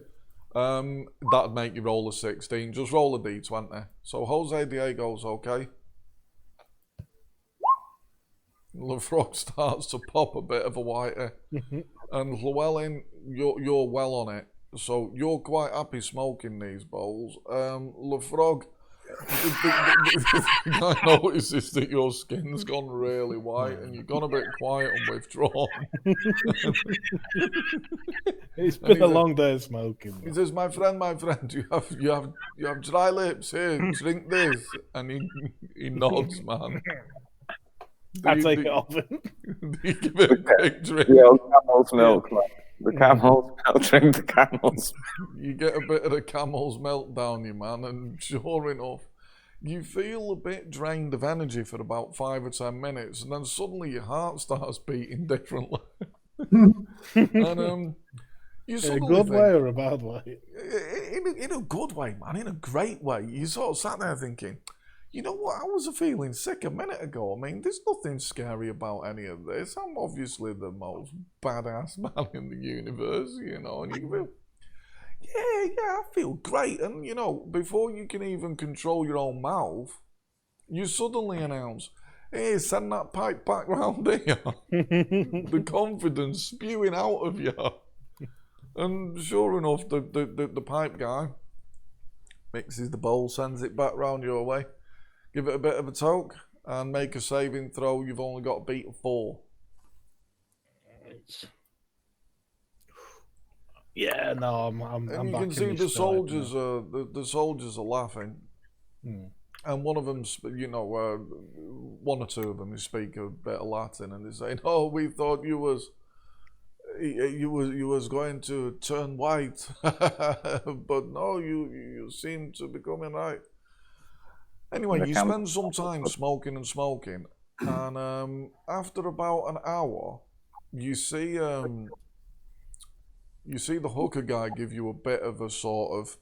That'd make you roll a 16. Just roll a d20. So Jose Diego's okay. Lefroy starts to pop a bit of a whitey. And Llewellyn, you're well on it. So you're quite happy smoking these bowls. Lefrog, the guy notices that your skin's gone really white and you've gone a bit quiet and withdrawn. It's been a long day of smoking. He says, my friend, you have dry lips here. Drink this, and he nods, man. I take it off him. You give it a quick drink. The old camel's milk, man. The camel's milk, drink the camel's. You get a bit of the camel's milk down you, man, and sure enough, you feel a bit drained of energy for about 5 or 10 minutes, and then suddenly your heart starts beating differently. And you in a suddenly good think, way or a bad way? in a good way, man, in a great way. You sort of sat there thinking, you know what, I was feeling sick a minute ago. I mean, there's nothing scary about any of this. I'm obviously the most badass man in the universe, you know, and you feel, yeah, I feel great. And, you know, before you can even control your own mouth, you suddenly announce, hey, send that pipe back round here. The confidence spewing out of you. And sure enough, the pipe guy mixes the bowl, sends it back round your way. Give it a bit of a toke and make a saving throw. You've only got to beat a 4. Yeah, no, I'm and you back can see in the this soldiers the soldiers are laughing, and one of them, you know, one or two of them who speak a bit of Latin, and they're saying, "Oh, we thought you was going to turn white, but no, you seem to be coming right." Anyway, you spend some time smoking, and after about an hour, you see the hooker guy give you a bit of a sort of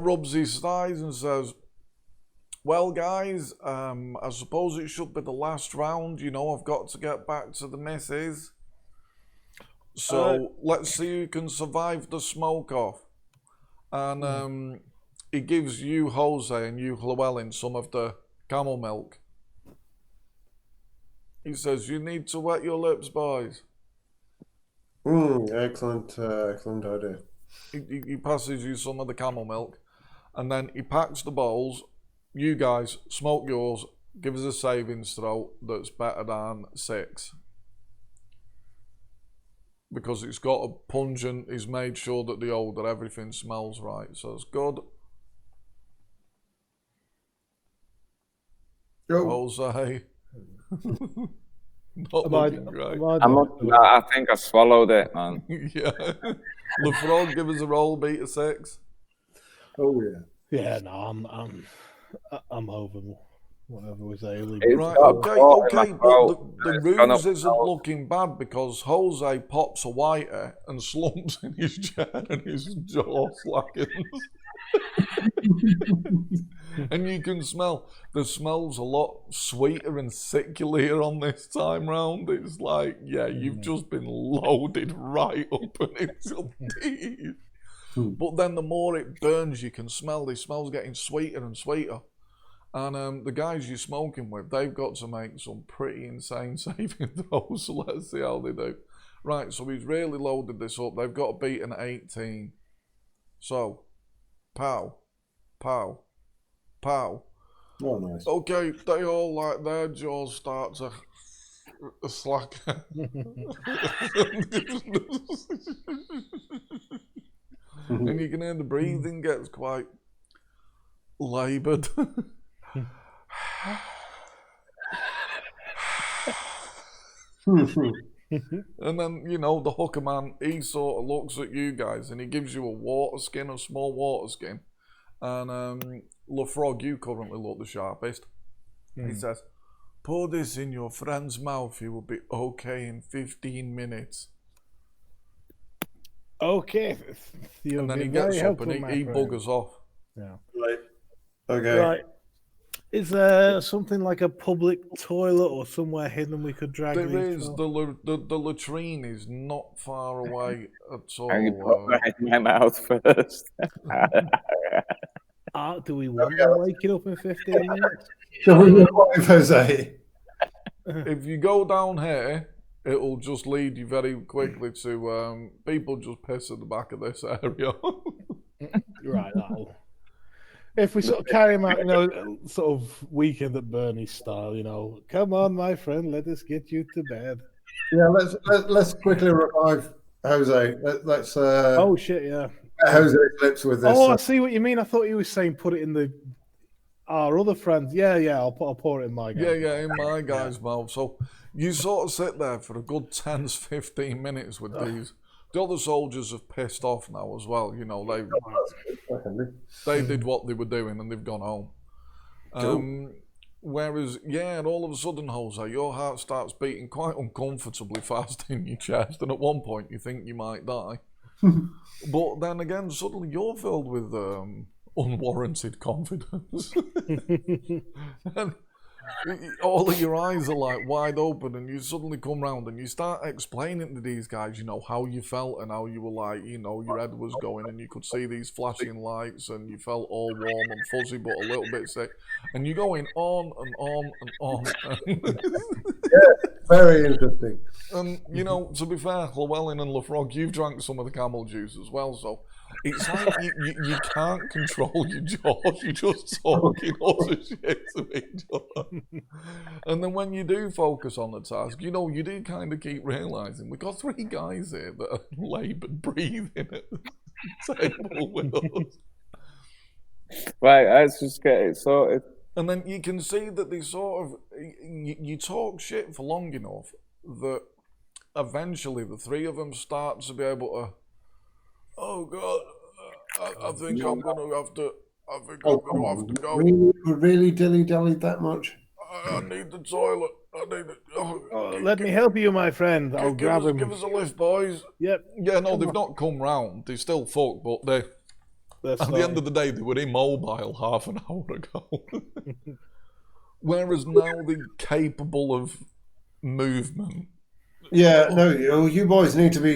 rubs his thighs and says, "Well, guys, I suppose it should be the last round. You know, I've got to get back to the missus. So let's see who can survive the smoke off." And he gives you, Jose, and you, Llewellyn, some of the camel milk. He says, "You need to wet your lips, boys." Excellent idea. He passes you some of the camel milk, and then he packs the bowls, you guys smoke yours. Give us a savings throw that's better than 6. Because it's got a pungent, he's made sure that the odour, everything smells right. So it's good. Jose. Not looking great. I think I swallowed it, man. Yeah. LeFrog, give us a roll, beat a 6. Oh yeah. Yeah, no, I'm over whatever was ailing. Right, okay, but the ruse isn't looking bad because Jose pops a whiter and slumps in his chair and his jaw slackens. And you can smell, the smell's a lot sweeter and sicklier on this time round. It's like, yeah, you've just been loaded right up and it's your teeth. But then the more it burns, you can smell, the smell's getting sweeter and sweeter. And the guys you're smoking with, they've got to make some pretty insane saving throws, so let's see how they do. Right, so he's really loaded this up. They've got to beat an 18. So, pow, pow, pow. Oh, nice. Okay, they all like their jaws start to slacken. And you can hear the breathing gets quite laboured. And then, you know, the hooker man, he sort of looks at you guys and he gives you a water skin, a small water skin. And LeFrog, you currently look the sharpest. He says, pour this in your friend's mouth, he will be okay in 15 minutes. Okay. And then he gets up and he buggers off. Yeah. Right. Okay. Right. Is there something like a public toilet or somewhere hidden we could drag There these is. from? The latrine is not far away at all. I can put that in my mouth first. Do we want to wake it up in 15 minutes? Shall we revive Jose? If you go down here, it'll just lead you very quickly to people just piss at the back of this area. Right, that'll. If we sort of carry him out, you know, sort of Weekend at Bernie's style, you know, come on, my friend, let us get you to bed. Yeah, let's quickly revive Jose. Let's. Oh shit, yeah. Jose lips with this. Oh, I see what you mean. I thought you were saying put it in our other friends. Yeah, I'll pour it in my guy. Yeah, in my guy's mouth. So you sort of sit there for a good 10 to 15 minutes with these. The other soldiers have pissed off now as well. You know, they did what they were doing and they've gone home. Whereas, yeah, and all of a sudden, Jose, your heart starts beating quite uncomfortably fast in your chest, and at one point you think you might die. But then again, suddenly you're filled with unwarranted confidence. And all of your eyes are like wide open, and you suddenly come round and you start explaining to these guys, you know, how you felt and how you were like, you know, your head was going and you could see these flashing lights and you felt all warm and fuzzy but a little bit sick. And you're going on and on and on. Yeah, very interesting. And, you know, to be fair, Llewellyn and LeFrog, you've drank some of the camel juice as well, so it's like you can't control your jaws. You're just talking utter shit to each other. And then when you do focus on the task, you know, you do kind of keep realising we've got 3 guys here that are laboured breathing at the table with us. Right, let's just get it sorted. And then you can see that they sort of, you talk shit for long enough that eventually the 3 of them start to be able to, oh God, I think I'm going to have to, go. Really dilly-dallied that much? I need the toilet. Let me help you, my friend. I'll grab him. Give us a lift, boys. Yep. Yeah, no, they've not come round. They're still fucked, but at the end of the day, they were immobile half an hour ago. Whereas now they're capable of movement. Yeah, no, you boys need to be.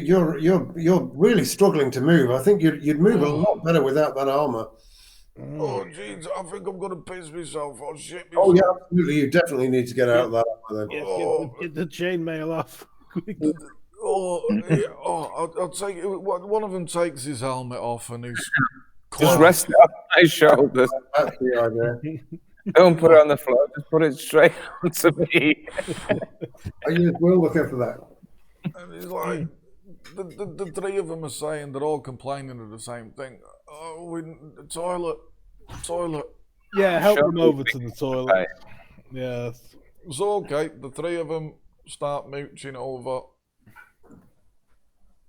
You're really struggling to move. I think you'd move a lot better without that armor. Oh, jeez, I think I'm going to piss myself. I'll shit myself. Oh, yeah, absolutely. You definitely need to get out of that armor then. Get the chainmail off. I'll take it. One of them takes his helmet off and Just rest it on my shoulders. That's the idea. Don't put it on the floor. Just put it straight onto me. I will look after that. And it's like, the three of them are saying they're all complaining of the same thing. Oh, the toilet. Yeah, help Sure. them over to the toilet. Yeah. So, okay, the three of them start mooching over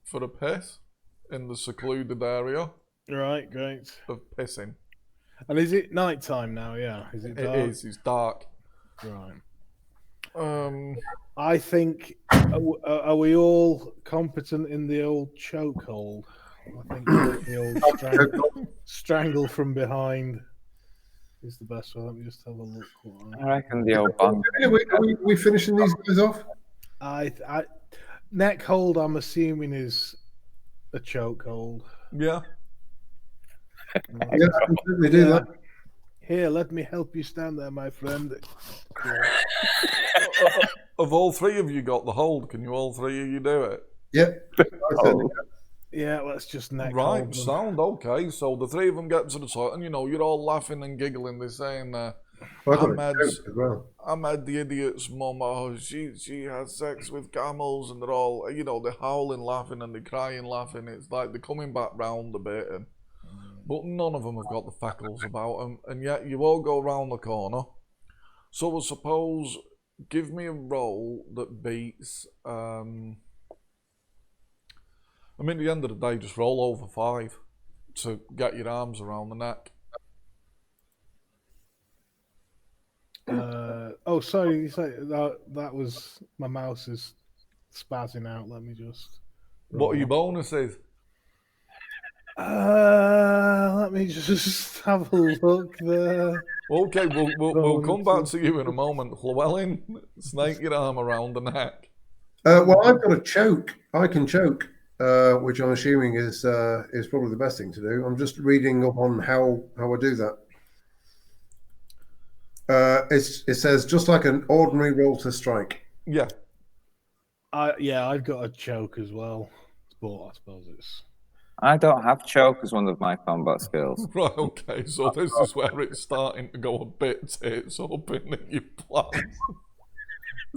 for a piss in the secluded area Right, great. of pissing. And is it night time now? Yeah. Is it dark? It is, it's dark. Right. I think, are we all competent in the old chokehold? I think the old strangle from behind is the best one. Let me just have a look. I reckon the old band. Are we finishing these guys off? I neck hold, I'm assuming, is a chokehold. Yeah. Yeah, I can certainly do that. Here, let me help you stand there, my friend. Have all three of you got the hold? Can you all three of you do it? Yep. Yeah, let's just neck hold Right, them. sound okay. So the three of them get to the toilet, and you're all laughing and giggling. They're saying, Well, I got a Ahmed's- joke as well. Ahmed, the idiot's mum, oh, she has sex with camels, and they're all, they're howling, laughing, and they're crying, laughing. It's like they're coming back round a bit, but none of them have got the freckles about them, and yet you all go round the corner. So I suppose, give me a roll that beats. At the end of the day, just roll over 5 to get your arms around the neck. Oh, sorry. You say that was my mouse is spazzing out. Let me just. What are your bonuses? Let me just have a look there. Okay, we'll come back to you in a moment. Llewellyn, snake your arm around the neck. Well, I've got a choke. I can choke, which I'm assuming is probably the best thing to do. I'm just reading up on how I do that. It says just like an ordinary roll to strike. Yeah. I've got a choke as well, but I suppose it's. I don't have choke as one of my combat skills. Right, okay, so this is where it's starting to go a bit tits up in your plans.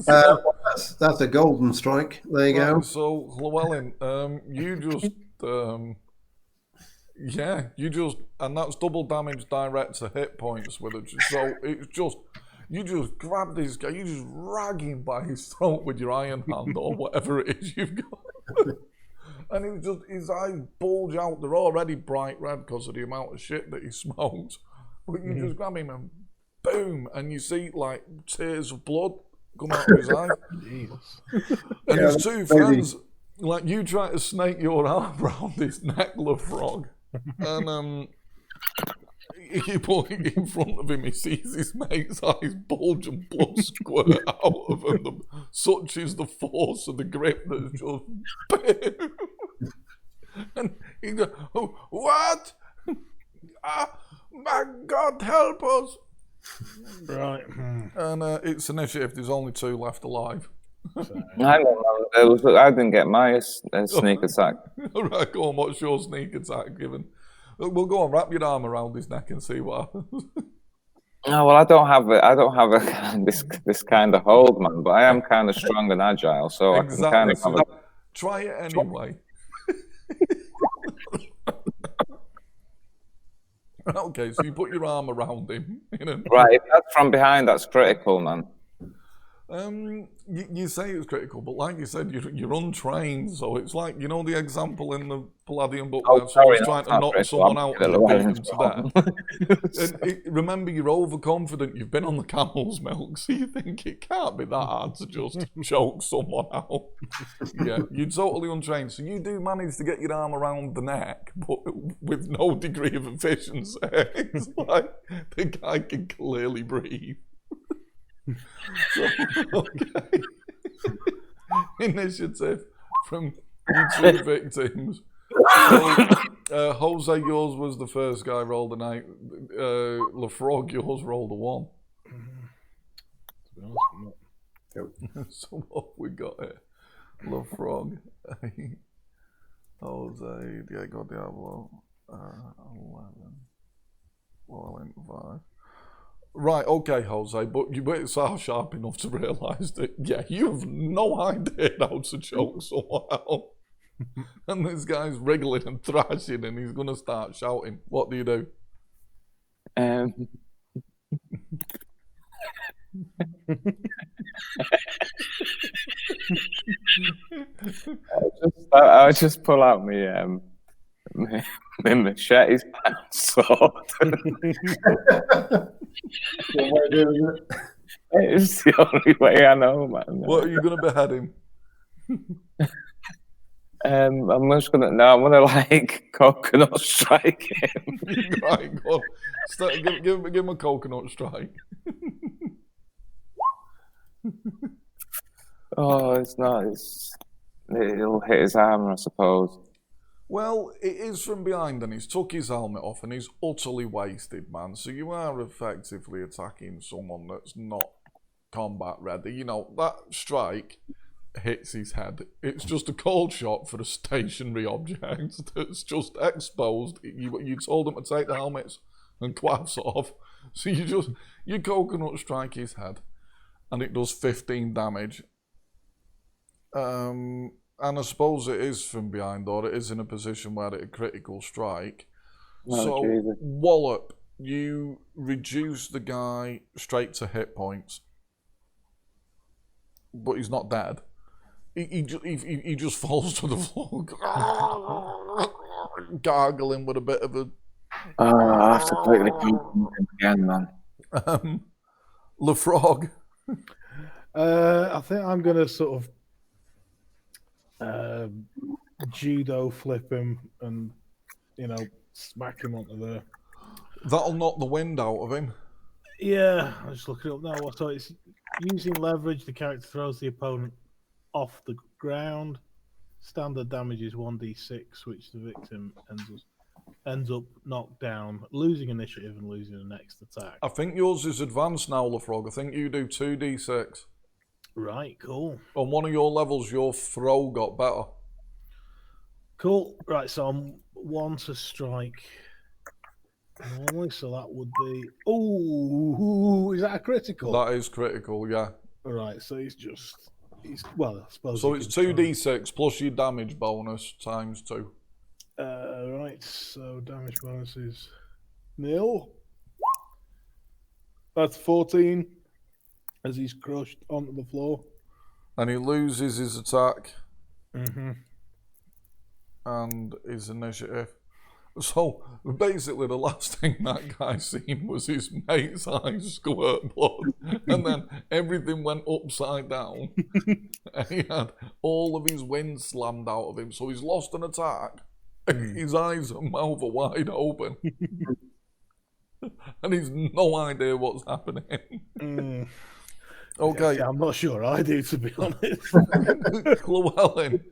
Well, that's a golden strike. There you go. So, Llewellyn, and that's double damage direct to hit points with it. So it's just, you just grab this guy, you just rag him by his throat with your iron hand or whatever it is you've got. And it was just, his eyes bulge out. They're already bright red because of the amount of shit that he smoked. But you just grab him and boom, and you see like tears of blood come out of his eye. And his two friends, like you try to snake your arm around his neck, Frog, and you put it in front of him, he sees his mate's eyes bulge and blood squirt out of them. Such is the force of the grip that's just boom. And he goes, oh, what? My God, help us. Right. And it's initiative, there's only 2 left alive. I didn't get my sneak attack. All right, go on, what's your sneak attack given? We'll go on, wrap your arm around his neck and see what happens. No, well, I don't have this kind of hold, man. But I am kind of strong and agile, so Exactly. I can kind of So have a. try it anyway. Okay, so you put your arm around him. Right, if that's from behind, that's critical, man. You say it's critical, but like you said, you're untrained, so it's like, the example in the Palladium book where someone's trying to knock someone out and beat them to death. Remember, you're overconfident, you've been on the camel's milk, so you think it can't be that hard to just choke someone out. Yeah, you're totally untrained, so you do manage to get your arm around the neck, but with no degree of efficiency. It's like the guy can clearly breathe. So, okay. Initiative from you 2 victims. So, Jose, yours was the first guy rolled an 8. Lefrog, yours rolled a 1. So what have we got here? Lefrog, Jose, Diego Diablo, 11. Well, into 5. Right, okay, Jose, but you are sharp enough to realise that, yeah, you have no idea how to choke someone out. And this guy's wriggling and thrashing and he's going to start shouting. What do you do? I'll just pull out my machete's sword. It's the only way I know, man. What are you going to behead him? I'm just gonna like coconut strike him. Right, go on. Give him a coconut strike. Oh, it's not. It'll hit his armor, I suppose. Well, it is from behind and he's took his helmet off and he's utterly wasted, man. So you are effectively attacking someone that's not combat ready. You know, that strike hits his head. It's just a cold shot for a stationary object that's just exposed. You told him to take the helmets and quaffs off. So you coconut strike his head and it does 15 damage. And I suppose it is from behind, or it is in a position where it's a critical strike. Oh, so, Jesus. Wallop, you reduce the guy straight to hit points. But he's not dead. He just falls to the floor, gargling with a bit of a... I have to quickly come again, man. LeFrog. I think I'm going to sort of judo flip him and, smack him onto the... That'll knock the wind out of him. Yeah, I'm just looking up now. So it's using leverage, the character throws the opponent off the ground. Standard damage is 1d6, which the victim ends up knocked down, losing initiative and losing the next attack. I think yours is advanced now, LeFrog. I think you do 2d6. Right, cool. On one of your levels, your throw got better. Cool. Right, so I'm 1 to strike normally, so that would be... Oh, is that a critical? That is critical, yeah. Right, so well, I suppose... So it's 2d6 plus your damage bonus times 2. Right, so damage bonus is 0. That's 14 as he's crushed onto the floor. And he loses his attack Mm-hmm. and his initiative. So basically, the last thing that guy seen was his mate's eyes squirt blood, and then everything went upside down, and he had all of his wind slammed out of him. So he's lost an attack. His eyes and mouth are wide open, and he's no idea what's happening. Okay, Yeah, I'm not sure I do, to be honest. Llewellyn,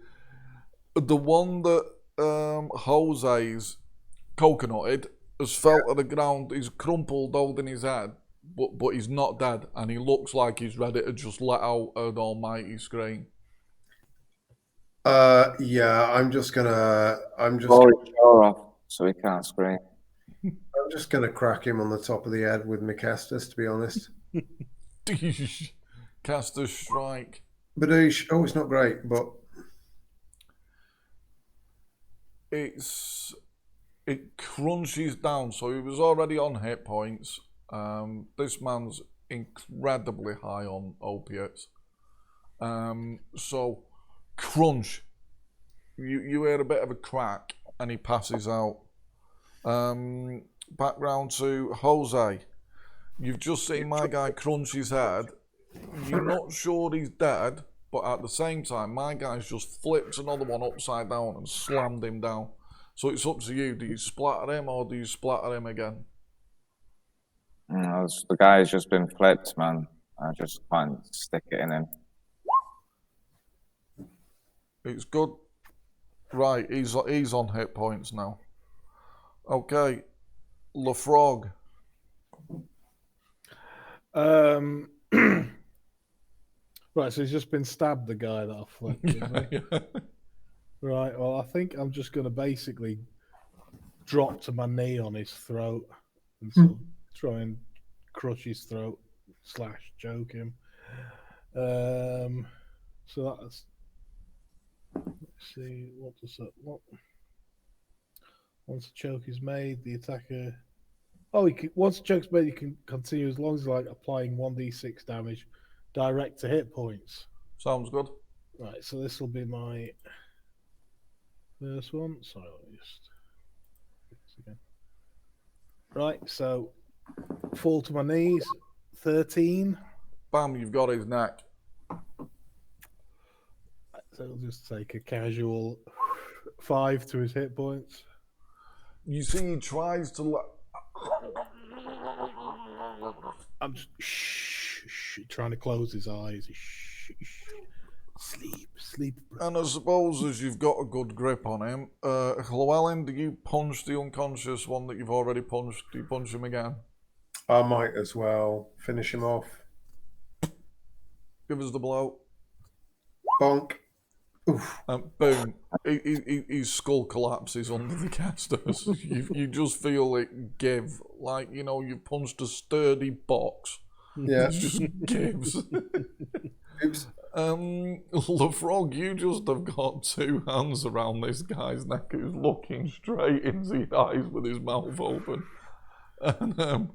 the one that Jose's coconutted has fell to the ground. He's crumpled, holding his head, but he's not dead, and he looks like he's ready to just let out an almighty scream. Yeah, I'm just gonna Off, so he can't scream. crack him on the top of the head with my casters, to be honest. Cast a strike. Badoosh. Oh, it's not great, but it crunches down. So he was already on hit points. This man's incredibly high on opiates. So crunch. You hear a bit of a crack, and he passes out. Back round to Jose. You've just seen my guy crunch his head. You're not sure he's dead, but at the same time, my guy's just flipped another one upside down and slammed him down. So it's up to you. Do you splatter him or do you splatter him again? The guy's just been flipped, man. I just can't stick it in him. It's good. Right, he's on hit points now. Okay, LeFrog. Right, so he's just been stabbed, the guy that I flipped. Yeah. Right, well, I think I'm just going to basically drop to my knee on his throat and sort of try and crush his throat / choke him. So that's. Let's see, what does that? What? Once the choke is made, the attacker. Oh, once the choke's made, you can continue as long as like applying 1d6 damage direct to hit points. Sounds good. Right, so this will be my first one. Sorry, let me just. Again. Right, so fall to my knees. 13. Bam, you've got his neck. So I'll just take a casual 5 to his hit points. You see, he tries to. I'm just trying to close his eyes. Sleep. And I suppose as you've got a good grip on him, Llewellyn, do you punch the unconscious one that you've already punched? Do you punch him again? I might as well finish him off. Give us the blow. Bonk. Oof. Boom. His skull collapses under the casters. You just feel it give. Like, you know, you've punched a sturdy box. Yeah. It just gives. Oops. The frog, you just have got 2 hands around this guy's neck who's looking straight into his eyes with his mouth open. And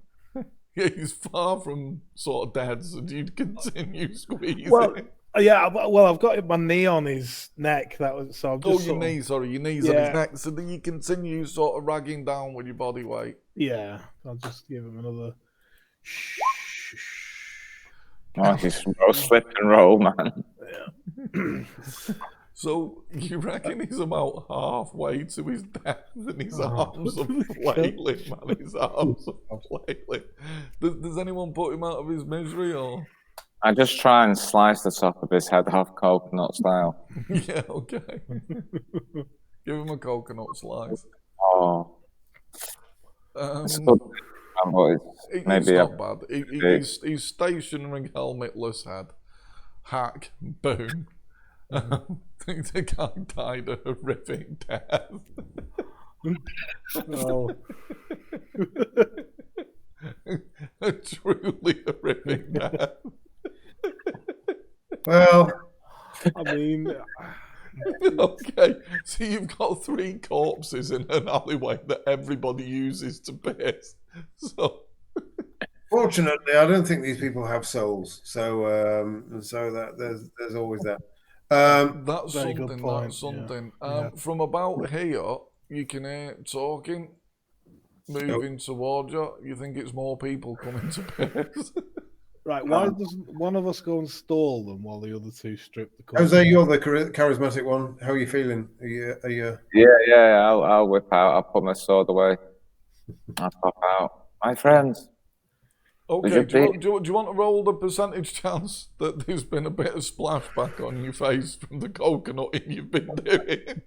he's far from sort of dead, so you'd continue squeezing. Well, yeah, well, I've got my knee on his neck. That was so. I'm just your knees on his neck, so then you continue sort of ragging down with your body weight. Yeah, I'll just give him another. Oh, he's slip and roll, man. Yeah. So you reckon he's about halfway to his death, and his arms are flailing, man. His arms are flailing. Does anyone put him out of his misery, or? I just try and slice the top of his head off coconut style. Yeah, okay. Give him a coconut slice. Oh. It's good. It's not bad. He's stationary helmetless head. Hack. Boom. The guy died a horrific death. Oh. A truly horrific death. Well, I mean, okay, so you've got 3 corpses in an alleyway that everybody uses to piss. So, fortunately, I don't think these people have souls. So that there's always that. that's very something. good point, That's something. yeah. From about here, you can hear talking, moving towards you. You think it's more people coming to piss. right, why doesn't one of us go and stall them while the other 2 strip the corpse? Jose, you're the charismatic one. How are you feeling? Are you? Yeah. I'll whip out. I'll put my sword away. I'll pop out. My friends. Okay, do you want to roll the percentage chance that there's been a bit of splashback on your face from the coconutting you've been doing?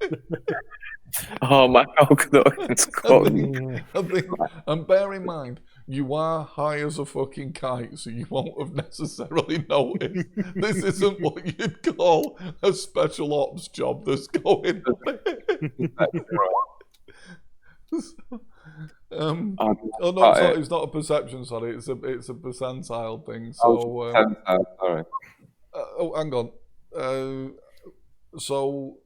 Oh, my coconut is gone. I think, and bear in mind, you are high as a fucking kite, so you won't have necessarily noticed. This isn't what you'd call a special ops job that's going on. Sorry, it's not a perception. Sorry, it's a percentile thing. So, sorry. Hang on. So,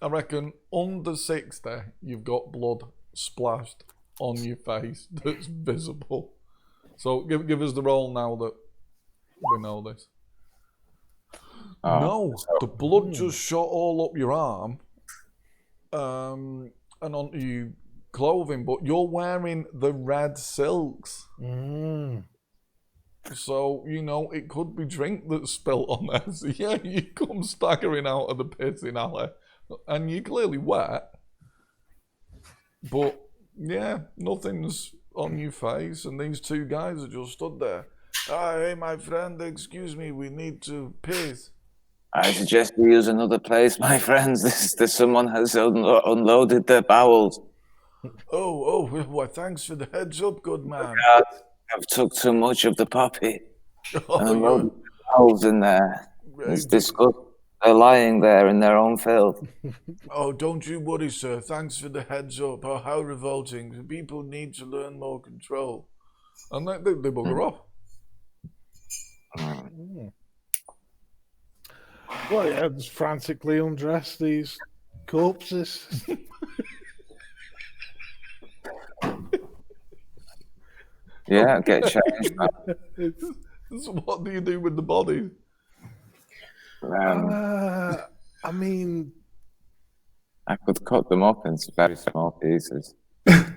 I reckon under 60, you've got blood splashed on your face that's visible. So, give us the roll now that we know this. No, the blood just shot all up your arm, and onto your clothing, but you're wearing the red silks. So, you know, it could be drink that's spilt on there. So, yeah, you come staggering out of the pissing alley, and you're clearly wet. But, yeah, nothing's on your face, and these 2 guys are just stood there. Hey, my friend, excuse me, we need to piss. I suggest we use another place, my friends. Someone has unloaded their bowels. Oh, well, thanks for the heads up, good man. I've took too much of the poppy. Oh, Unloaded bowels in there. It's disgusting. They're lying there in their own filth. Oh, don't you worry, sir. Thanks for the heads up. Oh, how revolting. The people need to learn more control. And they bugger off. Well, yeah, just frantically undress these corpses. Yeah, get changed. So what do you do with the bodies? I mean, I could cut them up in very small pieces. I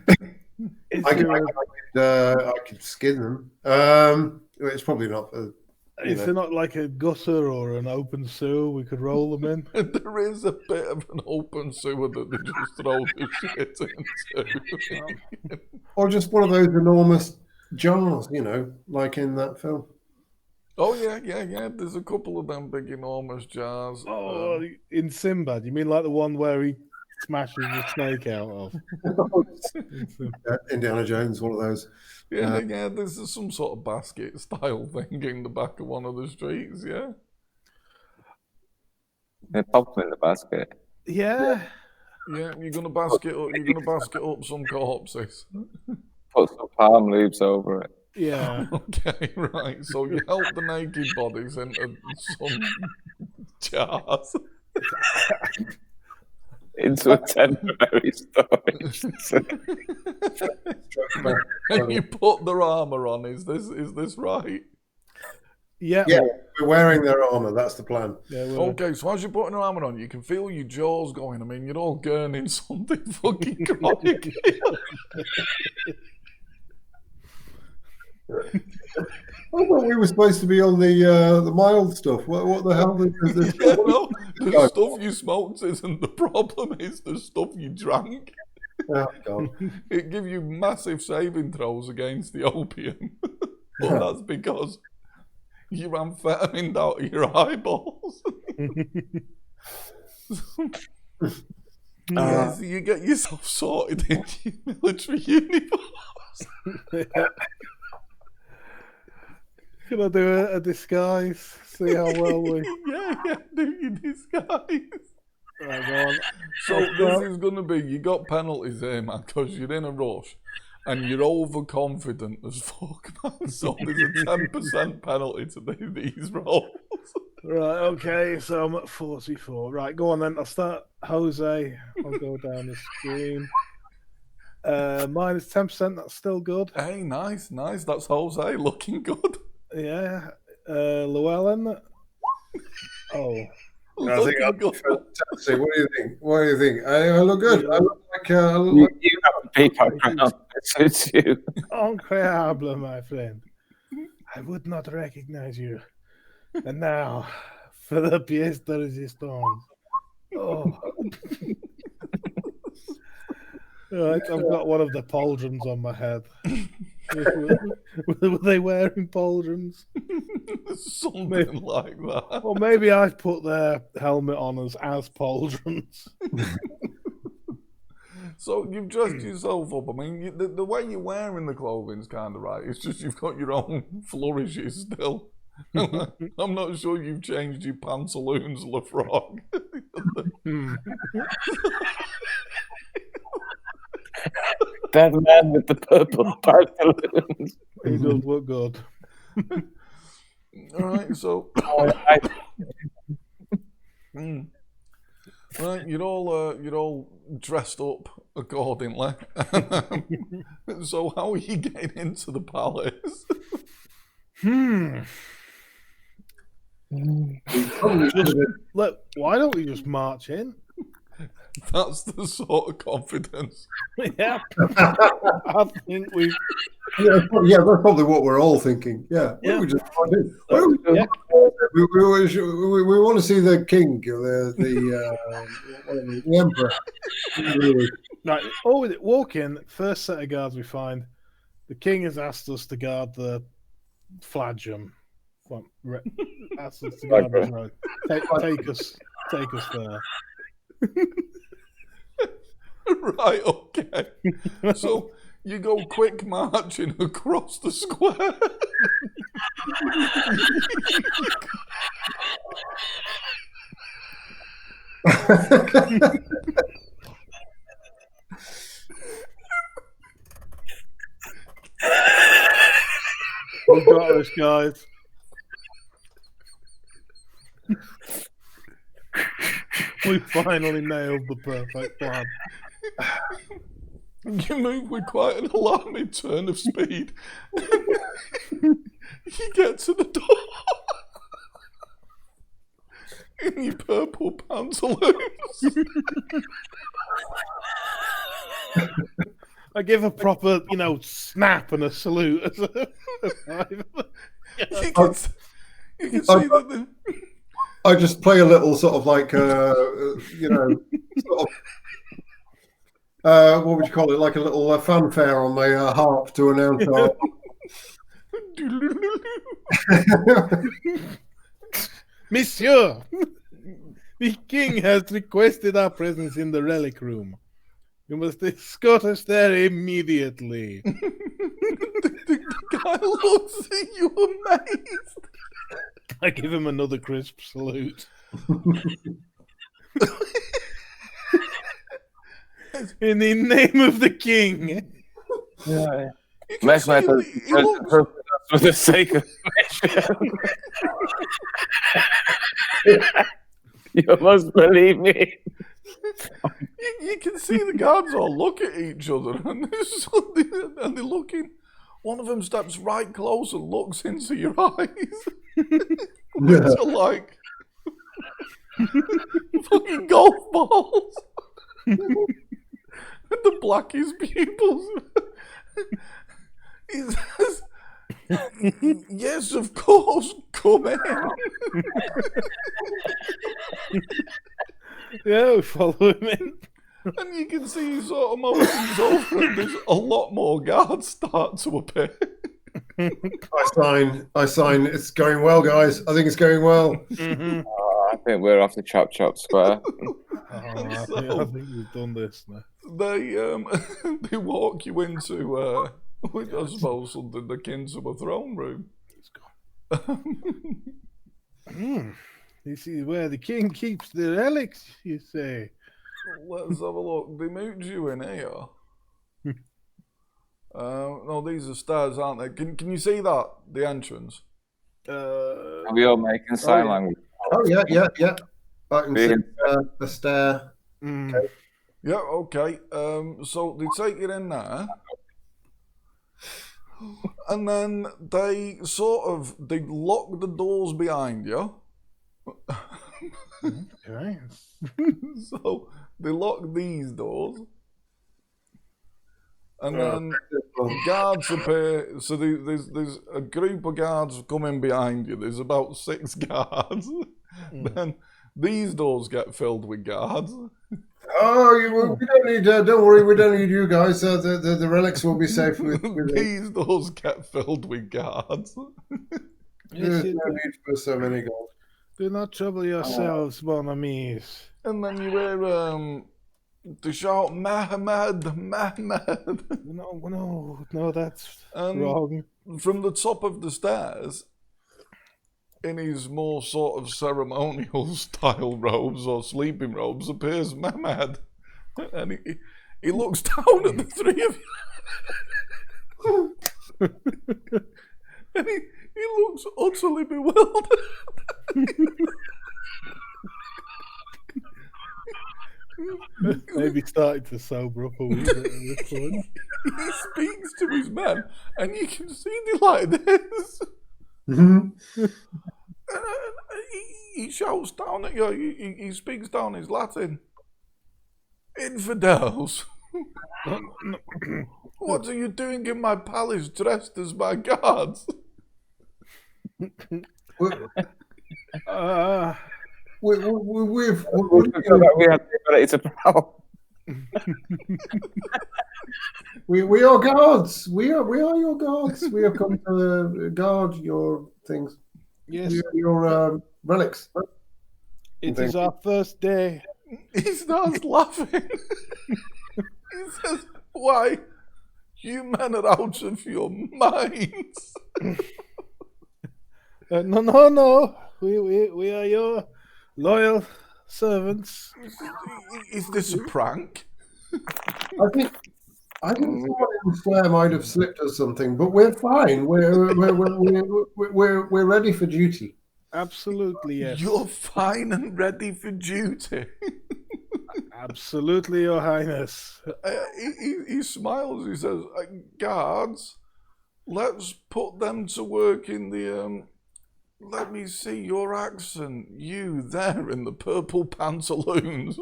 could skin them. It's probably not. is there not like a gutter or an open sewer we could roll them in? There is a bit of an open sewer that they just throw the shit into. Or just one of those enormous jars, like in that film. Oh, yeah. There's a couple of them big, enormous jars. Oh, in Sinbad, you mean like the one where he smashes the snake out of? Indiana Jones, one of those. Yeah, there's some sort of basket style thing in the back of one of the streets, yeah. They pop them in the basket. Yeah. Yeah, you're gonna basket up some corpses. Put some palm leaves over it. Yeah. Okay, right. So you help the naked bodies into some jars. Into a temporary storage. And you put their armor on. Is this right? Yeah. Yeah, we're wearing their armor. That's the plan. Yeah, Okay, so as you're putting your armor on, you can feel your jaws going. I mean, you're all gurning something fucking chronic. I thought we were supposed to be on the mild stuff. What the hell is this? Yeah, no, the stuff you smoked isn't the problem. It's the stuff you drank. Oh, God. It gives you massive saving throws against the opium. But that's because you amphetamine out of your eyeballs. So you get yourself sorted into your military uniforms. Can I do a disguise? See how well we... Yeah, do your disguise. Right, go on. So this is going to be, you got penalties here, man, because you're in a rush and you're overconfident as fuck, man. So there's a 10% penalty to do these rolls. Right, okay, so I'm at 44. Right, go on then. I'll start Jose. I'll go down the screen. Minus 10%, that's still good. Hey, nice. That's Jose looking good. Yeah. Llewellyn. Oh. I think I'm fantastic. What do you think? I look good. I look like. You have to peek out around. It suits you. Incredible, my friend. I would not recognize you. And now, for the pièce de résistance. Oh. Right, I've got one of the pauldrons on my head. Were they wearing pauldrons? Something like that. Or maybe I've put their helmet on as pauldrons. So you've dressed yourself up. I mean, the way you're wearing the clothing's kind of right. It's just you've got your own flourishes still. I'm not sure you've changed your pantaloons, LaFrog. That man with the purple pantaloons. He does look good. All right, so right, you're all dressed up accordingly. So how are you getting into the palace? Why don't we just march in? That's the sort of confidence. Yeah, I think we. Yeah, that's probably what we're all thinking. Yeah, we just find it. We want to see the king, the emperor. Right. Walk in. First set of guards we find. The king has asked us to guard the flagellum. Asked us to guard the road. Take us there. Right, okay. So you go quick marching across the square. We got this, guys. We finally nailed the perfect plan. You move with quite an alarming turn of speed. You get to the door. In your purple pantaloons. I give a proper, snap and a salute. You can see that the... I just play a little sort of like, sort of, what would you call it? Like a little fanfare on my harp to announce our... Monsieur, the king has requested our presence in the relic room. You must escort us there immediately. The guy looks at you amazed. I give him another crisp salute. In the name of the king. Yeah. Make for the sake of mission. You must believe me. You can see the guards all look at each other and they're looking. One of them steps right close and looks into your eyes. Which are like fucking golf balls. And the blackest pupils. He says, yes, of course, come in. Yeah, we follow him in. And you can see he sort of motions over and there's a lot more guards start to appear. I sign. It's going well, guys. I think it's going well. Mm-hmm. I think we're off the Chop Square. I think we've done this now. They walk you into, I suppose, something akin to a throne room. This is where the king keeps the relics, you say? Let's have a look. They moved you in here. No, these are stairs, aren't they? Can you see that? The entrance? Are we all making sign language? Oh, yeah. I can see the stair. Mm. Yeah, okay. So they take you in there. And then they lock the doors behind you. Okay. So they lock these doors. And then guards appear. So there's a group of guards coming behind you. There's about 6 guards. Then these doors get filled with guards. Oh, we don't need. Don't worry, we don't need you guys. The relics will be safe with These doors get filled with guards. There's no need for so many guards. Do not trouble yourselves, mon amis. And then you hear to shout, Mahmoud. No, that's wrong. From the top of the stairs, in his more sort of ceremonial style robes or sleeping robes, appears Mehmed. And he looks down at the 3 of you. And he looks utterly bewildered. Maybe starting to sober up a wee bit at this point. He speaks to his men, and you can see they like this. Mm-hmm. He shouts down at you. He speaks down his Latin. Infidels. What are you doing in my palace dressed as my guards? We have We have the ability to power. we are guards. We are your guards. We have come to guard your things. Yes, your relics. it is our first day. He starts laughing. He says, "Why, you men are out of your minds." No. We are your loyal servants. Is this a prank? I think someone in Flair might have slipped us something, but we're fine. We're ready for duty. Absolutely, yes. You're fine and ready for duty. Absolutely, Your Highness. He smiles. He says, "Guards, let's put them to work in the Let me see your accent. You there in the purple pantaloons."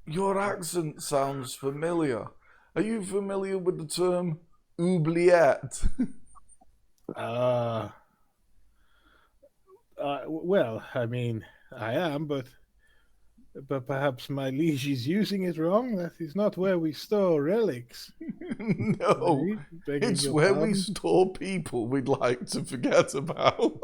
Your accent sounds familiar. Are you familiar with the term oubliette? Well, I mean, I am, but perhaps my liege is using it wrong. That is not where we store relics. No, Begging it's your where we pardon. store people we'd like to forget about.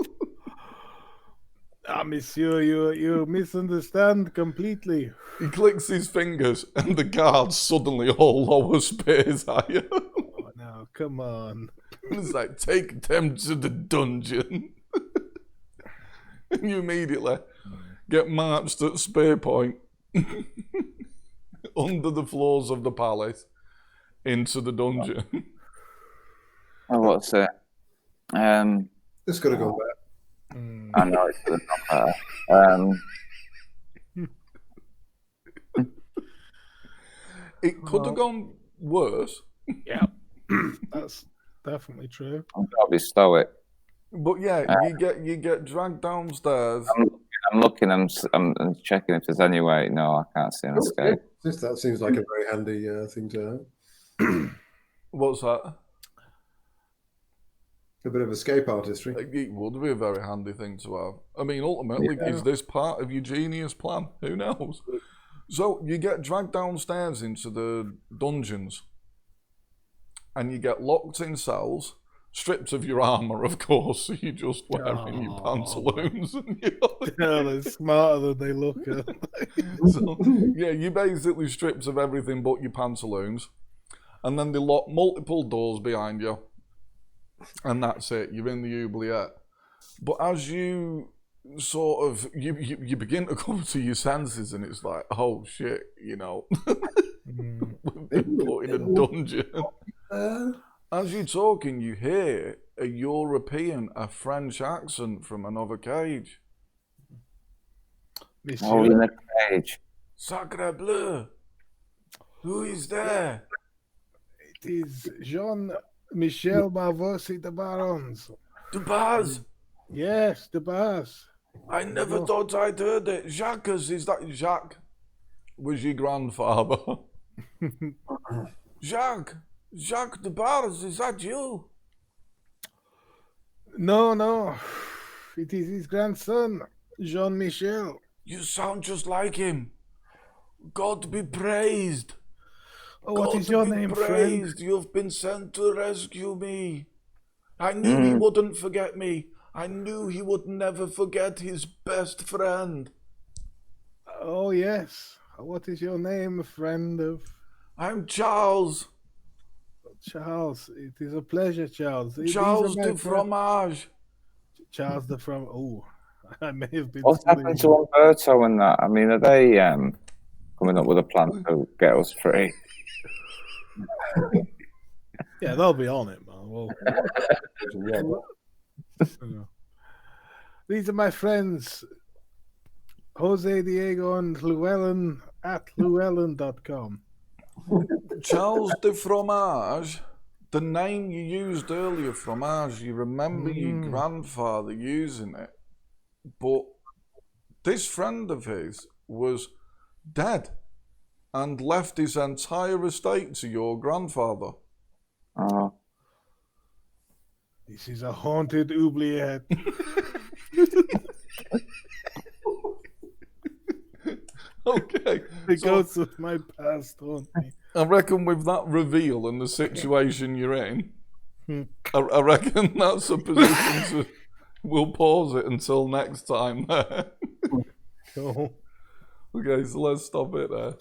Ah, monsieur, you misunderstand completely. He clicks his fingers and the guards suddenly all lower spears at you. Oh, now, come on. It's like, take them to the dungeon. And you immediately get marched at spear point under the floors of the palace into the dungeon. Oh, what's it? This could have gone bad. I know it could have gone better. It could have gone worse, Yeah, that's definitely true. I've got to be stoic. but yeah, you get dragged downstairs. I'm looking. I'm checking if there's any way. No, I can't see an escape. That seems like a very handy thing to have. What's that? A bit of escape artistry. It would be a very handy thing to have. I mean, ultimately, is this part of your genius plan? Who knows? So you get dragged downstairs into the dungeons, and you get locked in cells, stripped of your armor, of course. So you're just wearing your pantaloons, and Yeah, they're smarter than they look. so, yeah, you're basically stripped of everything but your pantaloons, and then they lock multiple doors behind you. And that's it. You're in the oubliette. But as you sort of you begin to come to your senses, and it's like, oh shit, we've been put in a dungeon. As you're talking, you hear a European, a French accent from another cage. Oh, in the cage. Sacre bleu! Who is there? It is Jean-Michel Malvoisin de Barons. The Baz! Yes, the Baz. I never thought I'd heard it. Jacques, is that Jacques? Was your grandfather? Jacques de Bars, is that you? No. It is his grandson, Jean-Michel. You sound just like him. God be praised. Oh, what God is your be name, praised. friend? You've been sent to rescue me. I knew he wouldn't forget me. I knew he would never forget his best friend. Oh, yes. What is your name, friend of I'm Charles. Charles? It is a pleasure, Charles. These Charles are my de Fromage. Charles de From. Oh, I may have been. What's happened to Umberto and that? I mean, are they coming up with a plan to get us free? Yeah, they'll be on it, man. Well, these are my friends, Jose, Diego, and Llewellyn at Llewellyn.com. Charles de Fromage, the name you used earlier, Fromage, you remember your grandfather using it, but this friend of his was dead and left his entire estate to your grandfather. Oh, This is a haunted oubliette. Okay. The So ghosts of my past haunt me. I reckon with that reveal and the situation you're in, I reckon that's a position to. We'll pause it until next time there. Cool. Okay, so let's stop it there.